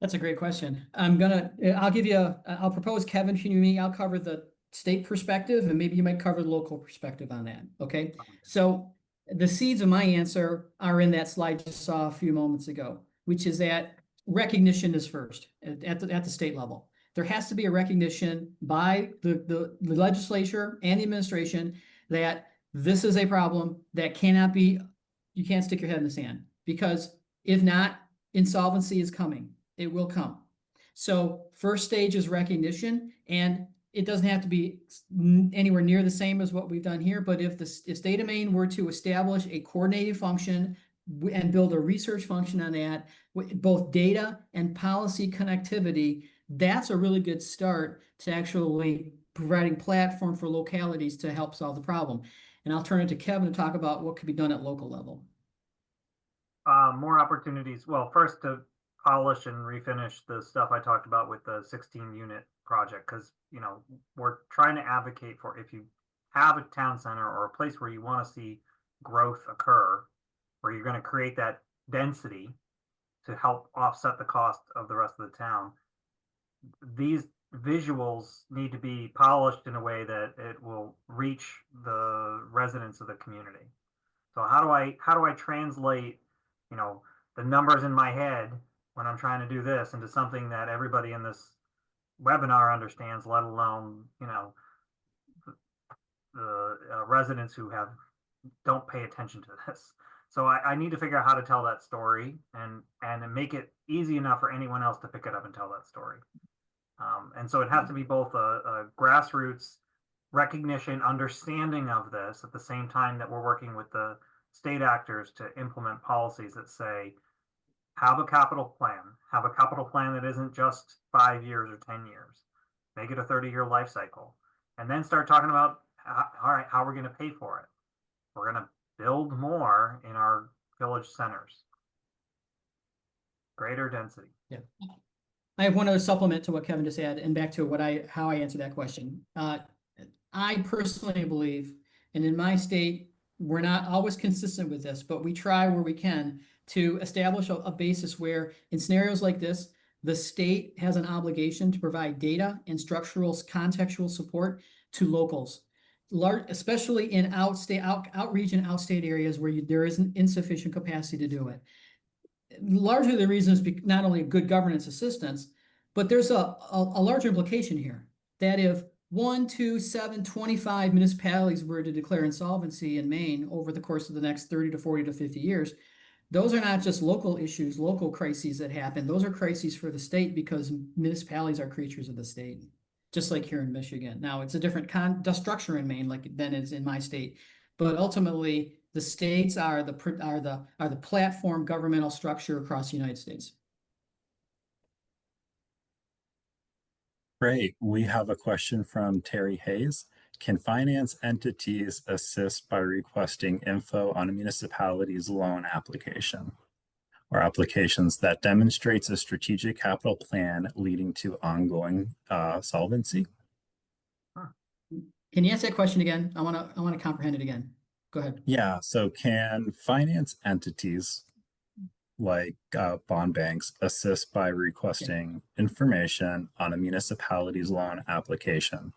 Speaker 2: That's a great question. I'll propose Kevin, I'll cover the state perspective and maybe you might cover the local perspective on that. Okay. So the seeds of my answer are in that slide you saw a few moments ago, which is that recognition is first at the state level. There has to be a recognition by the legislature and the administration that this is a problem that you can't stick your head in the sand, because if not, insolvency is coming. It will come. So first stage is recognition, and it doesn't have to be anywhere near the same as what we've done here. But if state of Maine were to establish a coordinating function and build a research function on that, with both data and policy connectivity, that's a really good start to actually providing platform for localities to help solve the problem. And I'll turn it to Kevin to talk about what could be done at local level.
Speaker 4: More opportunities. Well, first to polish and refinish the stuff I talked about with the 16-unit project, because we're trying to advocate for, if you have a town center or a place where you want to see growth occur, where you're going to create that density to help offset the cost of the rest of the town, these visuals need to be polished in a way that it will reach the residents of the community. So how do I translate the numbers in my head when I'm trying to do this into something that everybody in this webinar understands, let alone the residents who don't pay attention to this. So I need to figure out how to tell that story and make it easy enough for anyone else to pick it up and tell that story. And so it has to be both a grassroots recognition, understanding of this at the same time that we're working with the state actors to implement policies that say, have a capital plan that isn't just 5 years or 10 years, make it a 30-year life cycle, and then start talking about, all right, how we're going to pay for it. We're going to build more in our village centers, greater density.
Speaker 2: Yeah. I have one other supplement to what Kevin just said, and back to how I answered that question. I personally believe, and in my state, we're not always consistent with this, but we try where we can to establish a basis where, in scenarios like this, the state has an obligation to provide data and structural contextual support to locals, especially in outreach and outstate areas where there isn't insufficient capacity to do it. Largely the reason is not only good governance assistance, but there's a larger implication here that if 1, 2, 7, 25 municipalities were to declare insolvency in Maine over the course of the next 30 to 40 to 50 years, those are not just local issues, local crises that happen. Those are crises for the state, because municipalities are creatures of the state, just like here in Michigan. Now, it's a different structure in Maine than is in my state, but ultimately the states are the platform governmental structure across the United States.
Speaker 1: Great. We have a question from Terry Hayes. Can finance entities assist by requesting info on a municipality's loan application or applications that demonstrates a strategic capital plan leading to ongoing solvency?
Speaker 2: Can you answer that question again? I want to comprehend it again. Go ahead.
Speaker 1: Yeah, so can finance entities like bond banks assist by requesting information on a municipality's loan application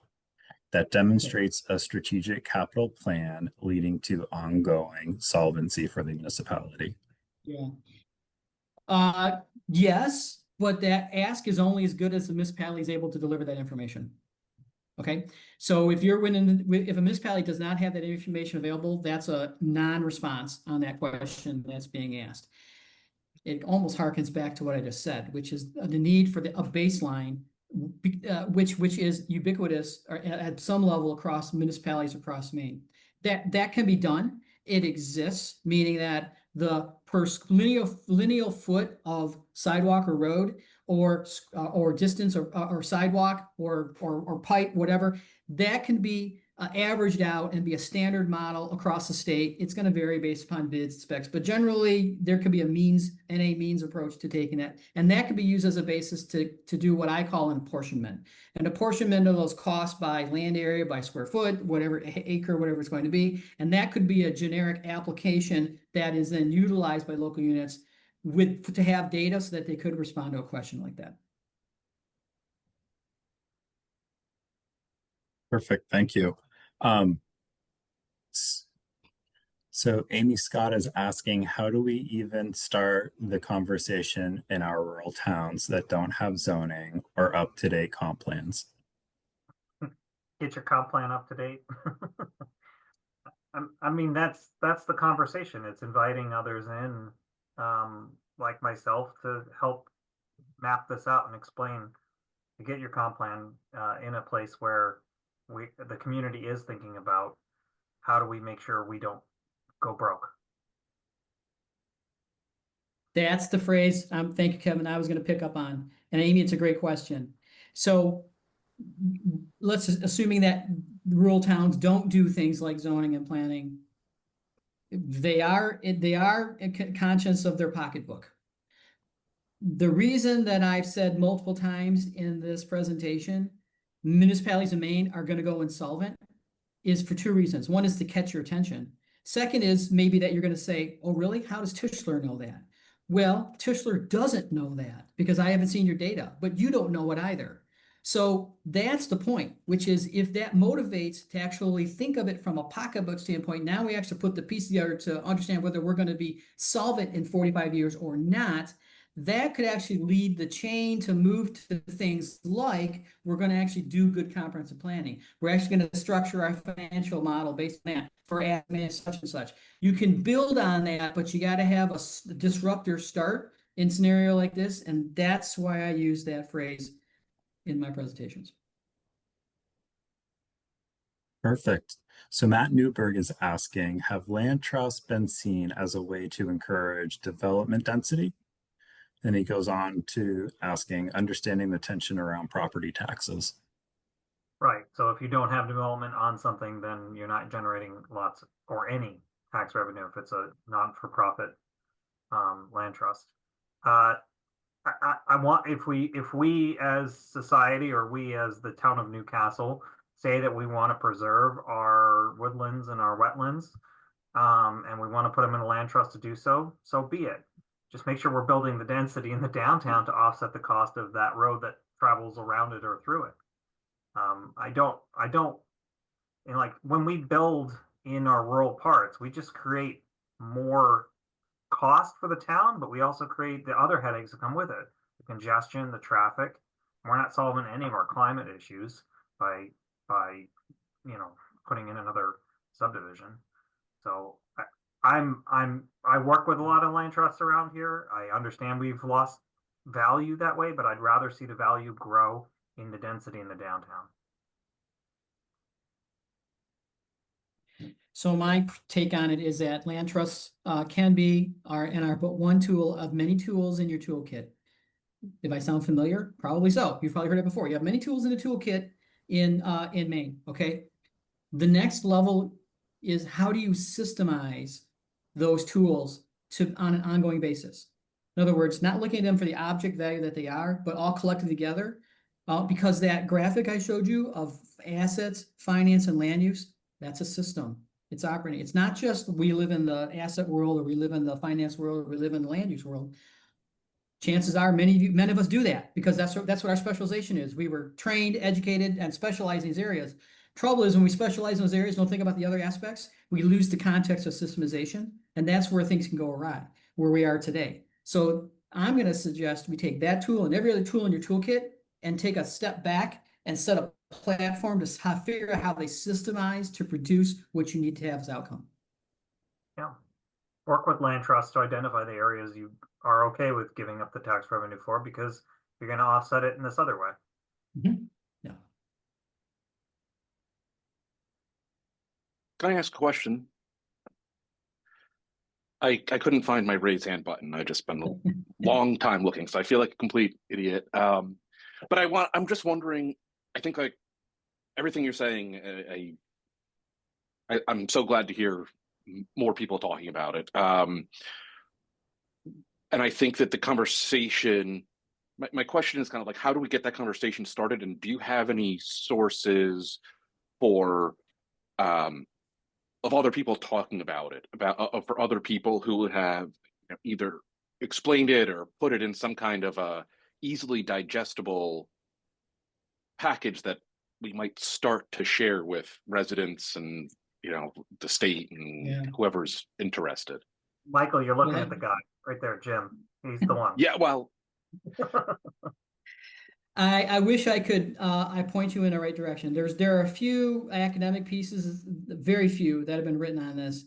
Speaker 1: that demonstrates a strategic capital plan leading to ongoing solvency for the municipality?
Speaker 2: Yeah. Yes, but that ask is only as good as the municipality is able to deliver that information. Okay, so if you're winning, if a municipality does not have that information available, that's a non-response on that question that's being asked. It almost harkens back to what I just said, which is the need for a baseline, which is ubiquitous or at some level across municipalities across Maine. That can be done. It exists, meaning that the per lineal foot of sidewalk or road or distance or sidewalk or pipe, whatever, that can be averaged out and be a standard model across the state. It's going to vary based upon bids specs, but generally there could be a means approach to taking that, and that could be used as a basis to do what I call an apportionment. An apportionment of those costs by land area, by square foot, whatever acre, whatever it's going to be, and that could be a generic application that is then utilized by local units to have data so that they could respond to a question like that.
Speaker 1: Perfect, thank you. So Amy Scott is asking, how do we even start the conversation in our rural towns that don't have zoning or up-to-date comp plans?
Speaker 4: Get your comp plan up to date. I mean, that's the conversation. It's inviting others in, like myself, to help map this out and explain, to get your comp plan in a place where the community is thinking about how do we make sure we don't go broke.
Speaker 2: That's the phrase, thank you, Kevin, I was going to pick up on. And Amy, it's a great question. So let's assuming that rural towns don't do things like zoning and planning. They are conscious of their pocketbook. The reason that I've said multiple times in this presentation, municipalities in Maine are going to go insolvent is for two reasons. One is to catch your attention. Second is maybe that you're going to say, oh, really? How does Tischler know that? Well, Tischler doesn't know that because I haven't seen your data, but you don't know it either. So that's the point, which is if that motivates to actually think of it from a pocketbook standpoint, now we actually put the piece together to understand whether we're going to be solvent in 45 years or not. That could actually lead the chain to move to things like we're going to actually do good comprehensive planning. We're actually going to structure our financial model based on that for admin such and such. You can build on that, but you got to have a disruptor start in scenario like this. And that's why I use that phrase in my presentations.
Speaker 1: Perfect. So Matt Newberg is asking, have land trusts been seen as a way to encourage development density? And he goes on to asking, understanding the tension around property taxes.
Speaker 4: Right. So if you don't have development on something, then you're not generating lots or any tax revenue if it's a not-for-profit land trust. I want, if we as society or we as the town of Newcastle say that we want to preserve our woodlands and our wetlands, and we want to put them in a land trust to do so, so be it. Just make sure we're building the density in the downtown to offset the cost of that road that travels around it or through it. I don't, and like when we build in our rural parts, we just create more cost for the town, but we also create the other headaches that come with it, the congestion, the traffic. We're not solving any of our climate issues by putting in another subdivision. So I work with a lot of land trusts around here. I understand we've lost value that way, but I'd rather see the value grow in the density in the downtown.
Speaker 2: So my take on it is that land trusts are but one tool of many tools in your toolkit. If I sound familiar, probably so. You've probably heard it before. You have many tools in the toolkit in Maine. Okay. The next level is how do you systemize those tools on an ongoing basis? In other words, not looking at them for the object value that they are, but all collected together. Because that graphic I showed you of assets, finance, and land use, that's a system. It's operating. It's not just we live in the asset world, or we live in the finance world, or we live in the land use world. Chances are many of us do that because that's what our specialization is. We were trained, educated, and specialized in these areas. Trouble is when we specialize in those areas, don't think about the other aspects, we lose the context of systemization, and that's where things can go awry, where we are today. So I'm going to suggest we take that tool and every other tool in your toolkit and take a step back and set a platform to figure out how they systemize to produce what you need to have as outcome.
Speaker 4: Yeah. Work with land trusts to identify the areas you are okay with giving up the tax revenue for, because you're going to offset it in this other way.
Speaker 2: Mm-hmm. Yeah.
Speaker 5: Can I ask a question? I couldn't find my raise hand button. I just spent a long time looking, so I feel like a complete idiot. But I'm just wondering, I think like everything you're saying, I'm so glad to hear more people talking about it. And I think that the conversation, my question is kind of like, how do we get that conversation started? And do you have any sources for of other people talking about it, for other people who would have either explained it or put it in some kind of a easily digestible package that we might start to share with residents and the state and whoever's interested?
Speaker 4: Michael, you're looking at the guy right there, Jim. He's the one.
Speaker 5: Yeah, well,
Speaker 2: I wish I could I point you in the right direction. There are a few academic pieces, very few, that have been written on this.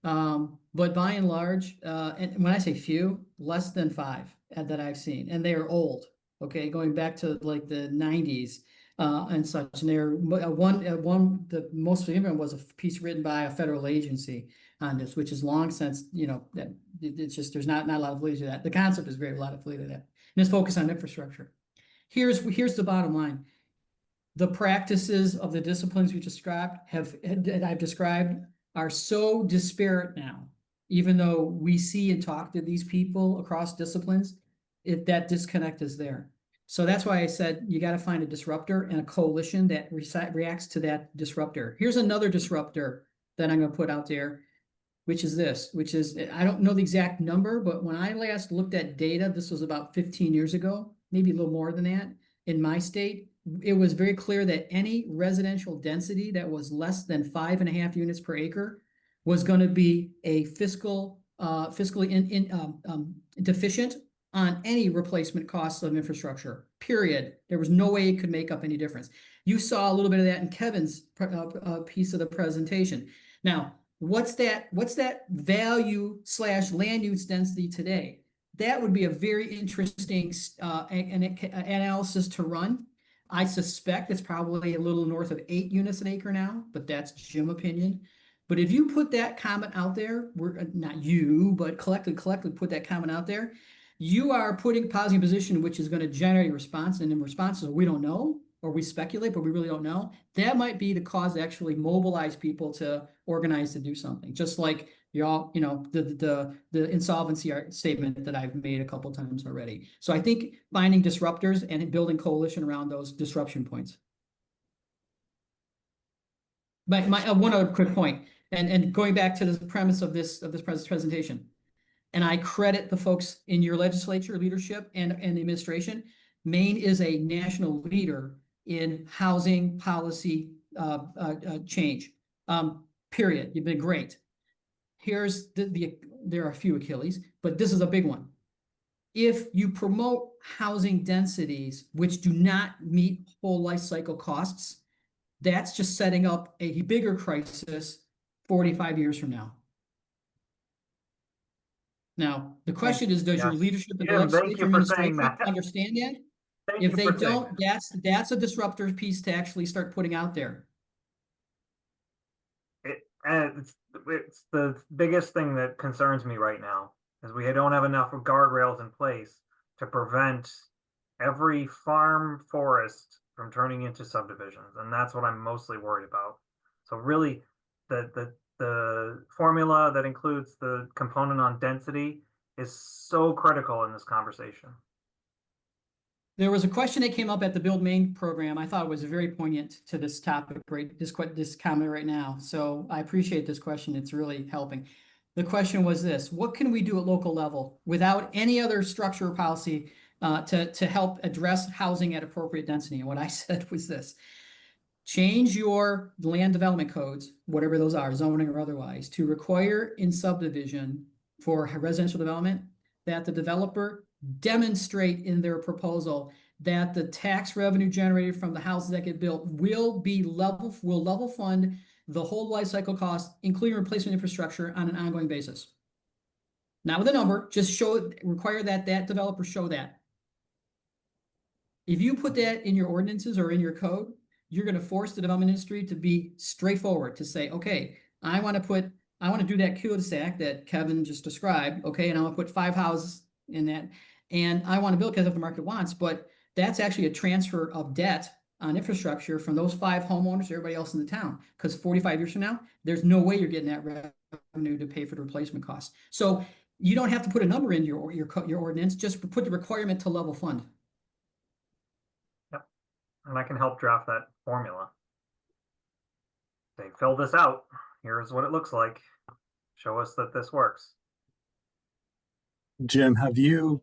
Speaker 2: But by and large, and when I say few, less than 5 that I've seen, and they are old, okay, going back to like the 90s and such. And they're the most significant was a piece written by a federal agency on this, which is long since, that it's just, there's not a lot of validity to that. The concept is great, a lot of validity to that. And it's focused on infrastructure. Here's the bottom line. The practices of the disciplines we described I've described are so disparate now, even though we see and talk to these people across disciplines, that disconnect is there. So that's why I said you got to find a disruptor and a coalition that reacts to that disruptor. Here's another disruptor that I'm going to put out there, which is I don't know the exact number, but when I last looked at data, this was about 15 years ago, maybe a little more than that, in my state, it was very clear that any residential density that was less than 5.5 units per acre was going to be a fiscally deficient on any replacement costs of infrastructure, period. There was no way it could make up any difference. You saw a little bit of that in Kevin's piece of the presentation. Now, what's that value / land use density today? That would be a very interesting analysis to run. I suspect it's probably a little north of 8 units an acre now, but that's Jim's opinion. But if you put that comment out there, not you, but collectively put that comment out there, you are positing a position which is going to generate a response, and in responses we don't know, or we speculate, but we really don't know. That might be the cause to actually mobilize people to organize to do something. Just like the insolvency statement that I've made a couple of times already. So I think finding disruptors and building coalition around those disruption points. But one other quick point, and going back to the premise of this presentation, and I credit the folks in your legislature, leadership, and the administration. Maine is a national leader in housing policy change. Period. You've been great. Here's there are a few Achilles, but this is a big one. If you promote housing densities which do not meet whole life cycle costs, that's just setting up a bigger crisis 45 years from now. Now, the question is, does your leadership and the legislature administration understand that? If they don't, that's a disruptor piece to actually start putting out there.
Speaker 4: It's the biggest thing that concerns me right now is we don't have enough guardrails in place to prevent every farm forest from turning into subdivisions, and that's what I'm mostly worried about. So really, the formula that includes the component on density is so critical in this conversation.
Speaker 2: There was a question that came up at the Build Maine program. I thought it was very poignant to this topic, right? This comment right now. So I appreciate this question. It's really helping. The question was this: what can we do at local level without any other structure or policy to help address housing at appropriate density? And what I said was this: change your land development codes, whatever those are, zoning or otherwise, to require in subdivision for residential development that the developer demonstrate in their proposal that the tax revenue generated from the houses that get built will level fund the whole life cycle cost, including replacement infrastructure on an ongoing basis. Not with a number, just require that developer show that. If you put that in your ordinances or in your code, you're going to force the development industry to be straightforward, to say, okay, I want to do that cul-de-sac that Kevin just described, okay, and I want to put 5 houses in that, and I want to build because of the market wants, but that's actually a transfer of debt on infrastructure from those 5 homeowners to everybody else in the town, because 45 years from now, there's no way you're getting that revenue to pay for the replacement costs. So you don't have to put a number in your ordinance, just put the requirement to level fund.
Speaker 4: And I can help draft that formula. Say, fill this out. Here's what it looks like. Show us that this works.
Speaker 1: Jim, have you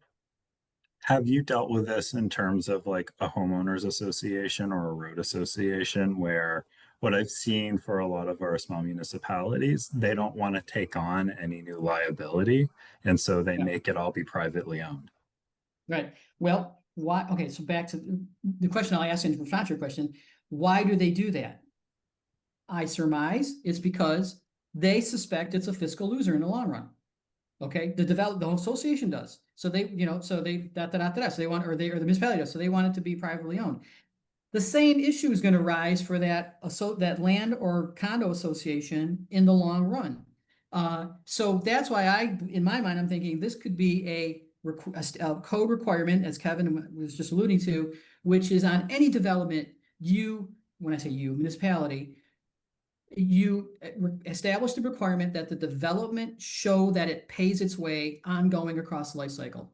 Speaker 1: dealt with this in terms of like a homeowners association or a road association, where what I've seen for a lot of our small municipalities, they don't want to take on any new liability, and so they make it all be privately owned.
Speaker 2: Right. Well, why? Okay, so back to the question I'll ask in response to your question: why do they do that? I surmise it's because they suspect it's a fiscal loser in the long run. Okay, the association does. So they, so they so they want, or the municipality does. So they want it to be privately owned. The same issue is going to rise for that land or condo association in the long run. So that's why in my mind, I'm thinking this could be a code requirement, as Kevin was just alluding to, which is on any development, when I say municipality, you establish the requirement that the development show that it pays its way ongoing across the life cycle,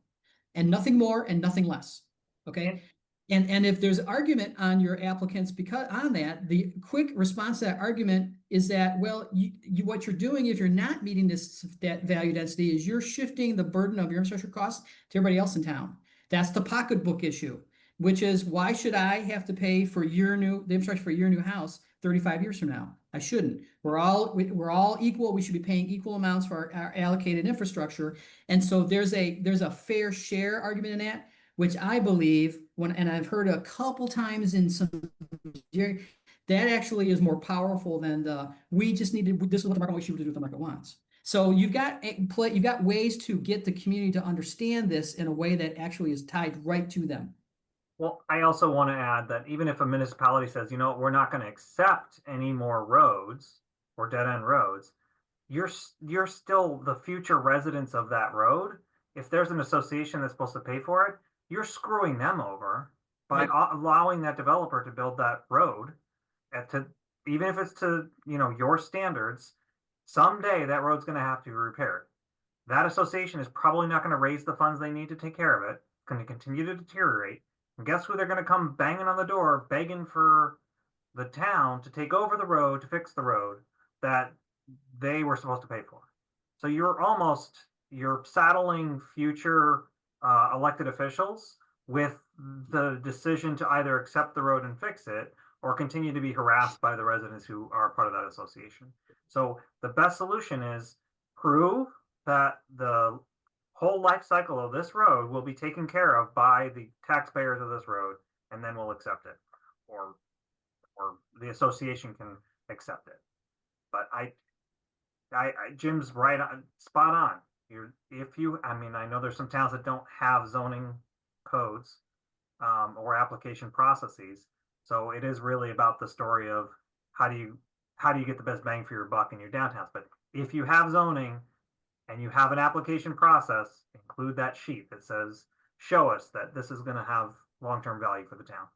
Speaker 2: and nothing more and nothing less. Okay. And if there's argument on your applicants because on that, the quick response to that argument is that, well, what you're doing if you're not meeting that value density is you're shifting the burden of your infrastructure costs to everybody else in town. That's the pocketbook issue, which is, why should I have to pay for the infrastructure for your new house 35 years from now? I shouldn't. We're all equal. We should be paying equal amounts for our allocated infrastructure. And so there's a fair share argument in that, which I believe, and I've heard a couple times in some, that actually is more powerful than this is what the market wants, you to do what the market wants. So you've got ways to get the community to understand this in a way that actually is tied right to them.
Speaker 4: Well, I also want to add that even if a municipality says, we're not going to accept any more roads or dead end roads, you're still the future residents of that road. If there's an association that's supposed to pay for it, you're screwing them over by allowing that developer to build that road even if it's to, your standards. Someday that road's going to have to be repaired. That association is probably not going to raise the funds they need to take care of it. It's going to continue to deteriorate. And guess who they're going to come banging on the door, begging for the town to take over the road, to fix the road that they were supposed to pay for. So you're saddling future elected officials with the decision to either accept the road and fix it, or continue to be harassed by the residents who are part of that association. So the best solution is prove that the whole life cycle of this road will be taken care of by the taxpayers of this road, and then we'll accept it, or the association can accept it. But Jim's right on, spot on. I know there's some towns that don't have zoning codes or application processes, so it is really about the story of how do you get the best bang for your buck in your downtowns. But if you have zoning and you have an application process, include that sheet that says, show us that this is going to have long-term value for the town.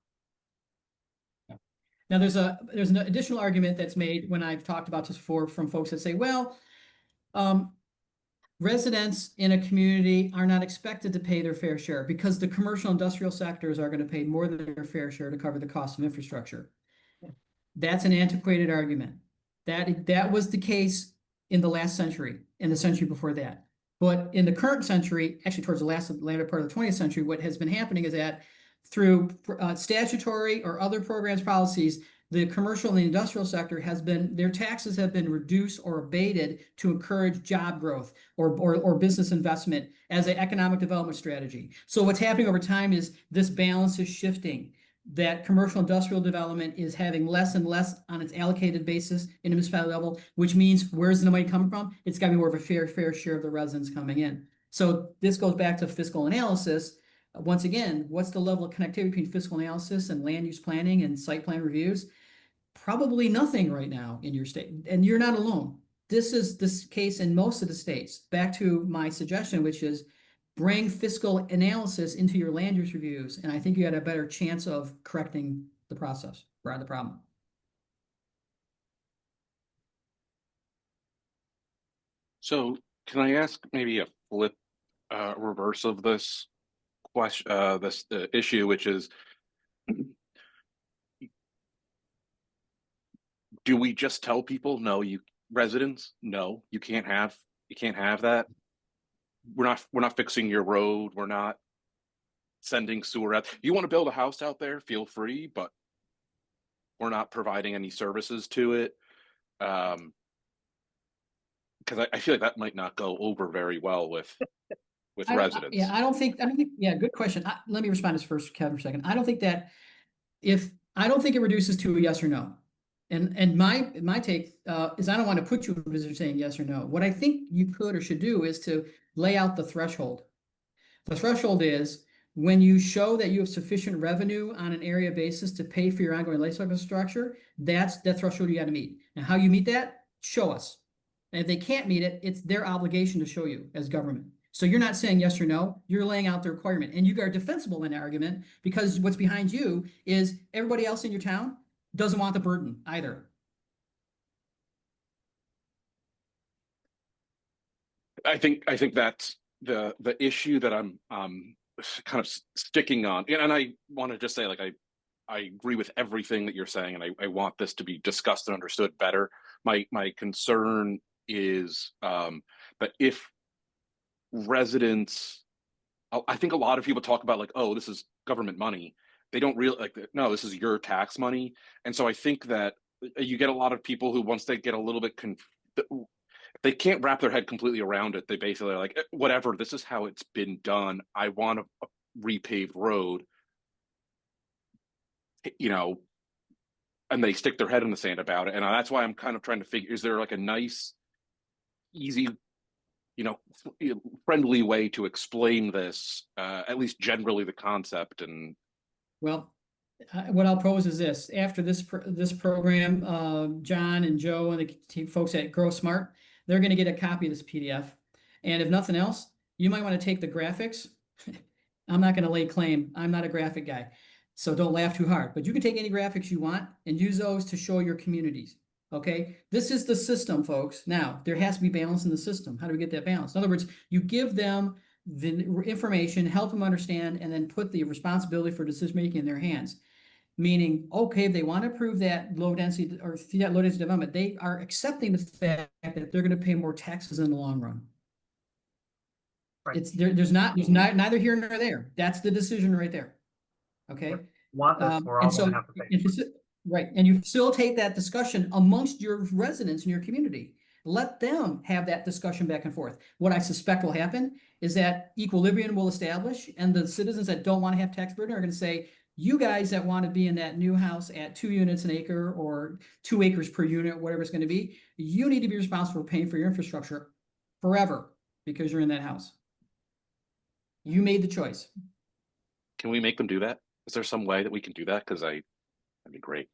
Speaker 2: Now there's an additional argument that's made when I've talked about this before from folks that say, well, residents in a community are not expected to pay their fair share because the commercial industrial sectors are going to pay more than their fair share to cover the cost of infrastructure. That's an antiquated argument. That was the case in the last century, in the century before that. But in the current century, actually towards the latter part of the 20th century, what has been happening is that through statutory or other programs, policies, the commercial and the industrial sector their taxes have been reduced or abated to encourage job growth or business investment as an economic development strategy. So what's happening over time is this balance is shifting. That commercial industrial development is having less and less on its allocated basis in a municipality level, which means where's the money coming from? It's got to be more of a fair share of the residents coming in. So this goes back to fiscal analysis. Once again, what's the level of connectivity between fiscal analysis and land use planning and site plan reviews? Probably nothing right now in your state, and you're not alone. This is this case in most of the states. Back to my suggestion, which is bring fiscal analysis into your land use reviews, and I think you had a better chance of correcting the process or the problem.
Speaker 5: So can I ask maybe a flip reverse of this question, this issue, which is, do we just tell people, no, residents, no, you can't have that. We're not fixing your road. We're not sending sewer out. You want to build a house out there, feel free, but we're not providing any services to it. Because I feel like that might not go over very well with residents.
Speaker 2: Yeah, I don't think, yeah, good question. Let me respond to this first, Kevin, for a second. I don't think it reduces to a yes or no. And my take is I don't want to put you in a position saying yes or no. What I think you could or should do is to lay out the threshold. The threshold is when you show that you have sufficient revenue on an area basis to pay for your ongoing life cycle structure, that's the threshold you got to meet. And how you meet that, show us. And if they can't meet it, it's their obligation to show you as government. So you're not saying yes or no, you're laying out the requirement. And you are defensible in that argument because what's behind you is everybody else in your town doesn't want the burden either.
Speaker 5: I think that's the issue that I'm kind of sticking on. And I want to just say, like, I agree with everything that you're saying, and I want this to be discussed and understood better. My concern is that if residents, I think a lot of people talk about, like, oh, this is government money. They don't really no, this is your tax money. And so I think that you get a lot of people who, once they get a little bit they can't wrap their head completely around it. They basically are like, whatever, this is how it's been done. I want a repaved road, and they stick their head in the sand about it. And that's why I'm kind of trying to figure, is there like a nice, easy, friendly way to explain this, at least generally the concept? And
Speaker 2: well, what I'll pose is this: after this program, John and Joe and the folks at Grow Smart, they're going to get a copy of this PDF. And if nothing else, you might want to take the graphics. I'm not going to lay claim. I'm not a graphic guy, so don't laugh too hard. But you can take any graphics you want and use those to show your communities. Okay, this is the system, folks. Now, there has to be balance in the system. How do we get that balance? In other words, you give them the information, help them understand, and then put the responsibility for decision-making in their hands. Meaning, okay, if they want to approve that low density or that low density development, they are accepting the fact that they're going to pay more taxes in the long run. Right. It's there's neither here nor there. That's the decision right there. Okay.
Speaker 4: Want this, we're all going to have to pay.
Speaker 2: Right. And you facilitate that discussion amongst your residents in your community. Let them have that discussion back and forth. What I suspect will happen is that equilibrium will establish, and the citizens that don't want to have tax burden are going to say, you guys that want to be in that new house at 2 units an acre or 2 acres per unit, whatever it's going to be, you need to be responsible for paying for your infrastructure forever because you're in that house. You made the choice.
Speaker 5: Can we make them do that? Is there some way that we can do that? Because that'd be great.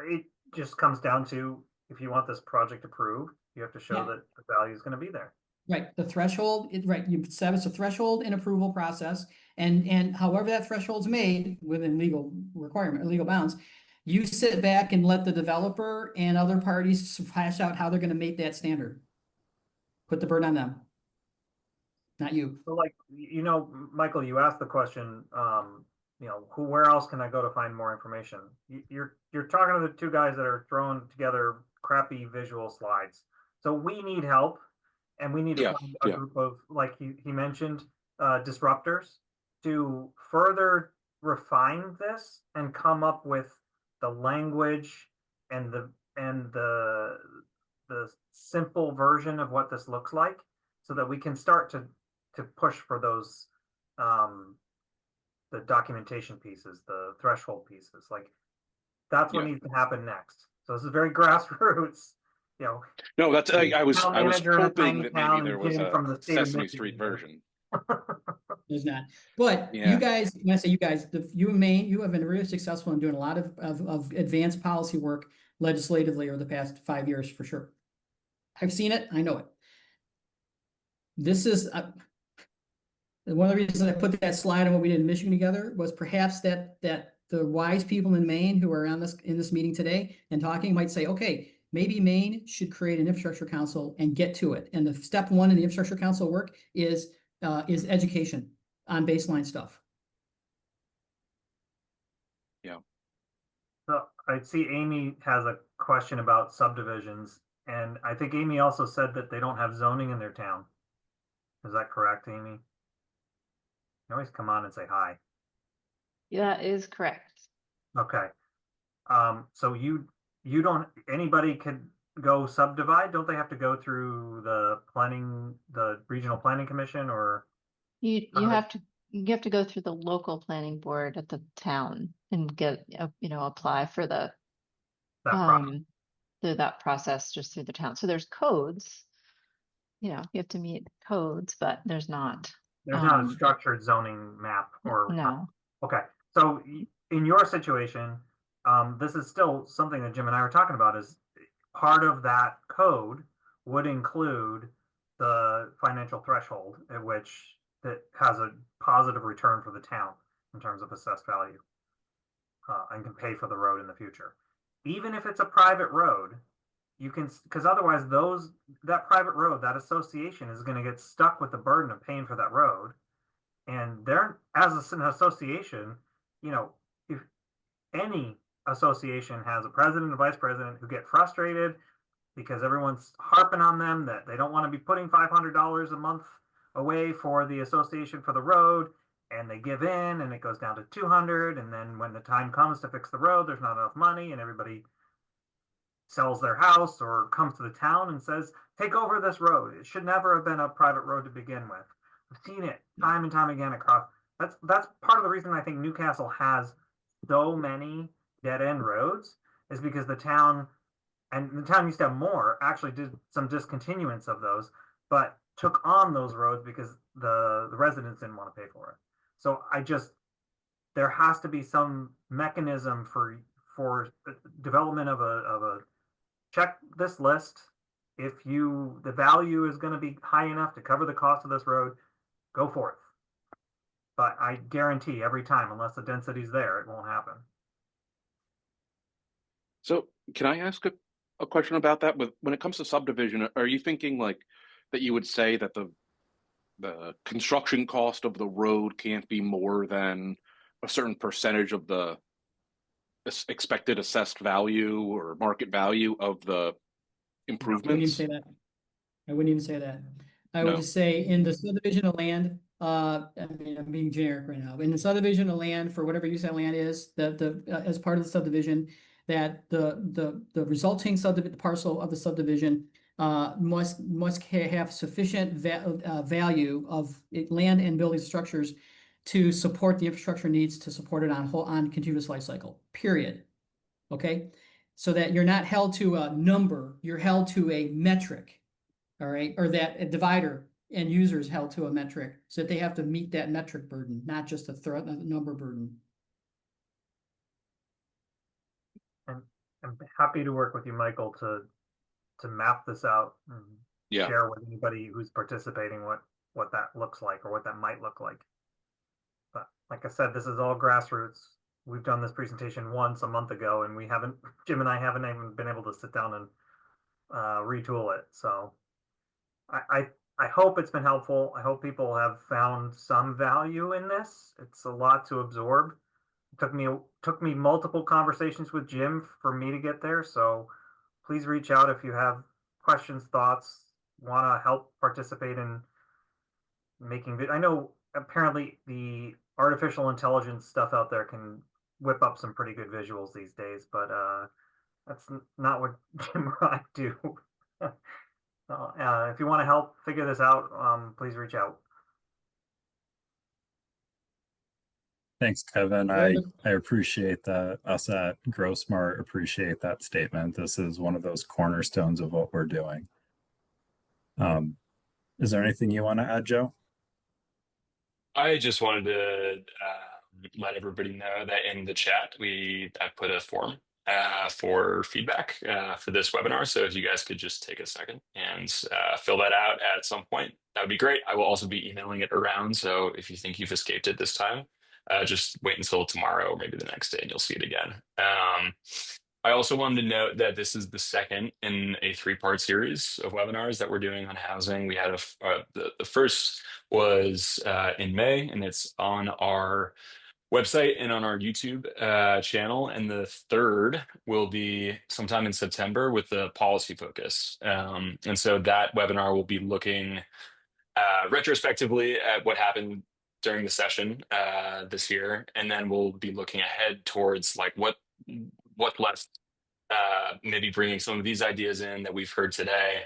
Speaker 4: It just comes down to, if you want this project approved, you have to show that the value is going to be there. Right.
Speaker 2: The threshold, right. You establish a threshold and approval process, and however that threshold's made within legal requirement, legal bounds, you sit back and let the developer and other parties hash out how they're going to make that standard. Put the burden on them, not you.
Speaker 4: So like, Michael, you asked the question, where else can I go to find more information? You're talking to the two guys that are throwing together crappy visual slides. So we need help, and we need to
Speaker 5: Yeah,
Speaker 4: find a
Speaker 5: yeah.
Speaker 4: group of, like he mentioned, disruptors to further refine this and come up with the language and the simple version of what this looks like, so that we can start to push for those the documentation pieces, the threshold pieces. Like, that's what
Speaker 5: Yeah.
Speaker 4: needs to happen next. So this is very grassroots.
Speaker 5: No, that's I was
Speaker 4: Town
Speaker 5: I was
Speaker 4: manager in a
Speaker 5: hoping
Speaker 4: tiny
Speaker 5: that
Speaker 4: town
Speaker 5: maybe there
Speaker 4: and
Speaker 5: was
Speaker 4: Jim
Speaker 5: a
Speaker 4: from the state of
Speaker 5: Sesame
Speaker 4: Michigan
Speaker 5: Street
Speaker 4: here.
Speaker 5: version.
Speaker 2: There's not. But
Speaker 5: Yeah.
Speaker 2: you guys, when I say you guys, you in Maine, you have been really successful in doing a lot of advanced policy work legislatively over the past 5 years for sure. I've seen it. I know it. This is one of the reasons I put that slide on what we did in Michigan together was perhaps that the wise people in Maine who are in this meeting today and talking might say, okay, maybe Maine should create an infrastructure council and get to it. And the step one in the infrastructure council work is education on baseline stuff.
Speaker 5: Yeah.
Speaker 4: So I see Amy has a question about subdivisions, and I think Amy also said that they don't have zoning in their town. Is that correct, Amy? You always come on and say hi.
Speaker 6: Yeah, that is correct.
Speaker 4: Okay. So you don't, anybody could go subdivide? Don't they have to go through the regional planning commission, or?
Speaker 6: You
Speaker 4: How do they-
Speaker 6: have to go through the local planning board at the town and get apply for
Speaker 4: that process?
Speaker 6: through that process just through the town. So there's codes, you have to meet codes, but there's not.
Speaker 4: There's not a structured zoning map or.
Speaker 6: No.
Speaker 4: Okay, so in your situation, this is still something that Jim and I were talking about, is part of that code would include the financial threshold at which that has a positive return for the town in terms of assessed value, and can pay for the road in the future. Even if it's a private road, you can, because otherwise that private road, that association is going to get stuck with the burden of paying for that road. And they're, as an association, if any association has a president and vice president who get frustrated because everyone's harping on them that they don't want to be putting $500 a month away for the association for the road, and they give in and it goes down to 200, and then when the time comes to fix the road, there's not enough money, and everybody sells their house or comes to the town and says, take over this road. It should never have been a private road to begin with. I've seen it time and time again across. That's part of the reason I think Newcastle has so many dead-end roads, is because the town used to have more, actually did some discontinuance of those, but took on those roads because the residents didn't want to pay for it. So there has to be some mechanism for development of a check this list. If the value is going to be high enough to cover the cost of this road, go forth. But I guarantee every time, unless the density's there, it won't happen.
Speaker 5: So can I ask a question about that? When it comes to subdivision, are you thinking like that you would say that the construction cost of the road can't be more than a certain percentage of the expected assessed value or market value of the
Speaker 2: I wouldn't even
Speaker 5: improvements?
Speaker 2: say that. I wouldn't even say that. I would
Speaker 5: No.
Speaker 2: just say in the subdivision of land, I mean, I'm being generic right now. In the subdivision of land, for whatever use that land is, as part of the subdivision, that the resulting parcel of the subdivision must have sufficient value of land and building structures to support the infrastructure needs to support it on continuous life cycle, period. Okay, so that you're not held to a number, you're held to a metric. All right, or that a divider and users held to a metric, so that they have to meet that metric burden, not just a number burden.
Speaker 4: And I'm happy to work with you, Michael, to map this out and
Speaker 5: Yeah.
Speaker 4: share with anybody who's participating what that looks like or what that might look like. But like I said, this is all grassroots. We've done this presentation once a month ago, and Jim and I haven't even been able to sit down and retool it. So I hope it's been helpful. I hope people have found some value in this. It's a lot to absorb. It took me multiple conversations with Jim for me to get there. So please reach out if you have questions, thoughts, want to help participate in making I know apparently the artificial intelligence stuff out there can whip up some pretty good visuals these days, but that's not what Jim or I do. If you want to help figure this out, please reach out.
Speaker 1: Thanks, Kevin.
Speaker 2: Very
Speaker 1: I appreciate that. Us at GrowSmart appreciate that statement. This is one of those cornerstones of what we're doing. Is there anything you want to add, Joe?
Speaker 3: I just wanted to let everybody know that in the chat, I put a form for feedback for this webinar. So if you guys could just take a second and fill that out at some point, that would be great. I will also be emailing it around. So if you think you've escaped it this time, just wait until tomorrow or maybe the next day and you'll see it again. I also wanted to note that this is the second in a 3-part series of webinars that we're doing on housing. We had the first was in May, and it's on our website and on our YouTube channel. And the third will be sometime in September with the policy focus. And so that webinar will be looking retrospectively at what happened during the session this year, and then we'll be looking ahead towards like what left, maybe bringing some of these ideas in that we've heard today,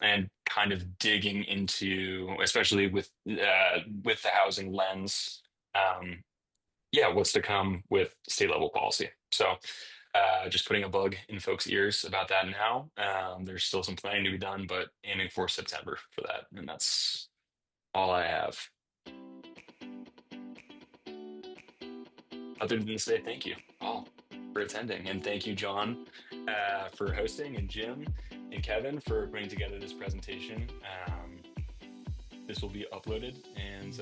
Speaker 3: and kind of digging into, especially with the housing lens, what's to come with state level policy. So just putting a bug in folks' ears about that now. There's still some planning to be done, but aiming for September for that. And that's all I have. Other than to say thank you all for attending. And thank you, John, for hosting, and Jim and Kevin for putting together this presentation. This will be uploaded and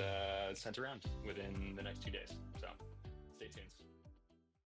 Speaker 3: sent around within the next 2 days. So stay tuned.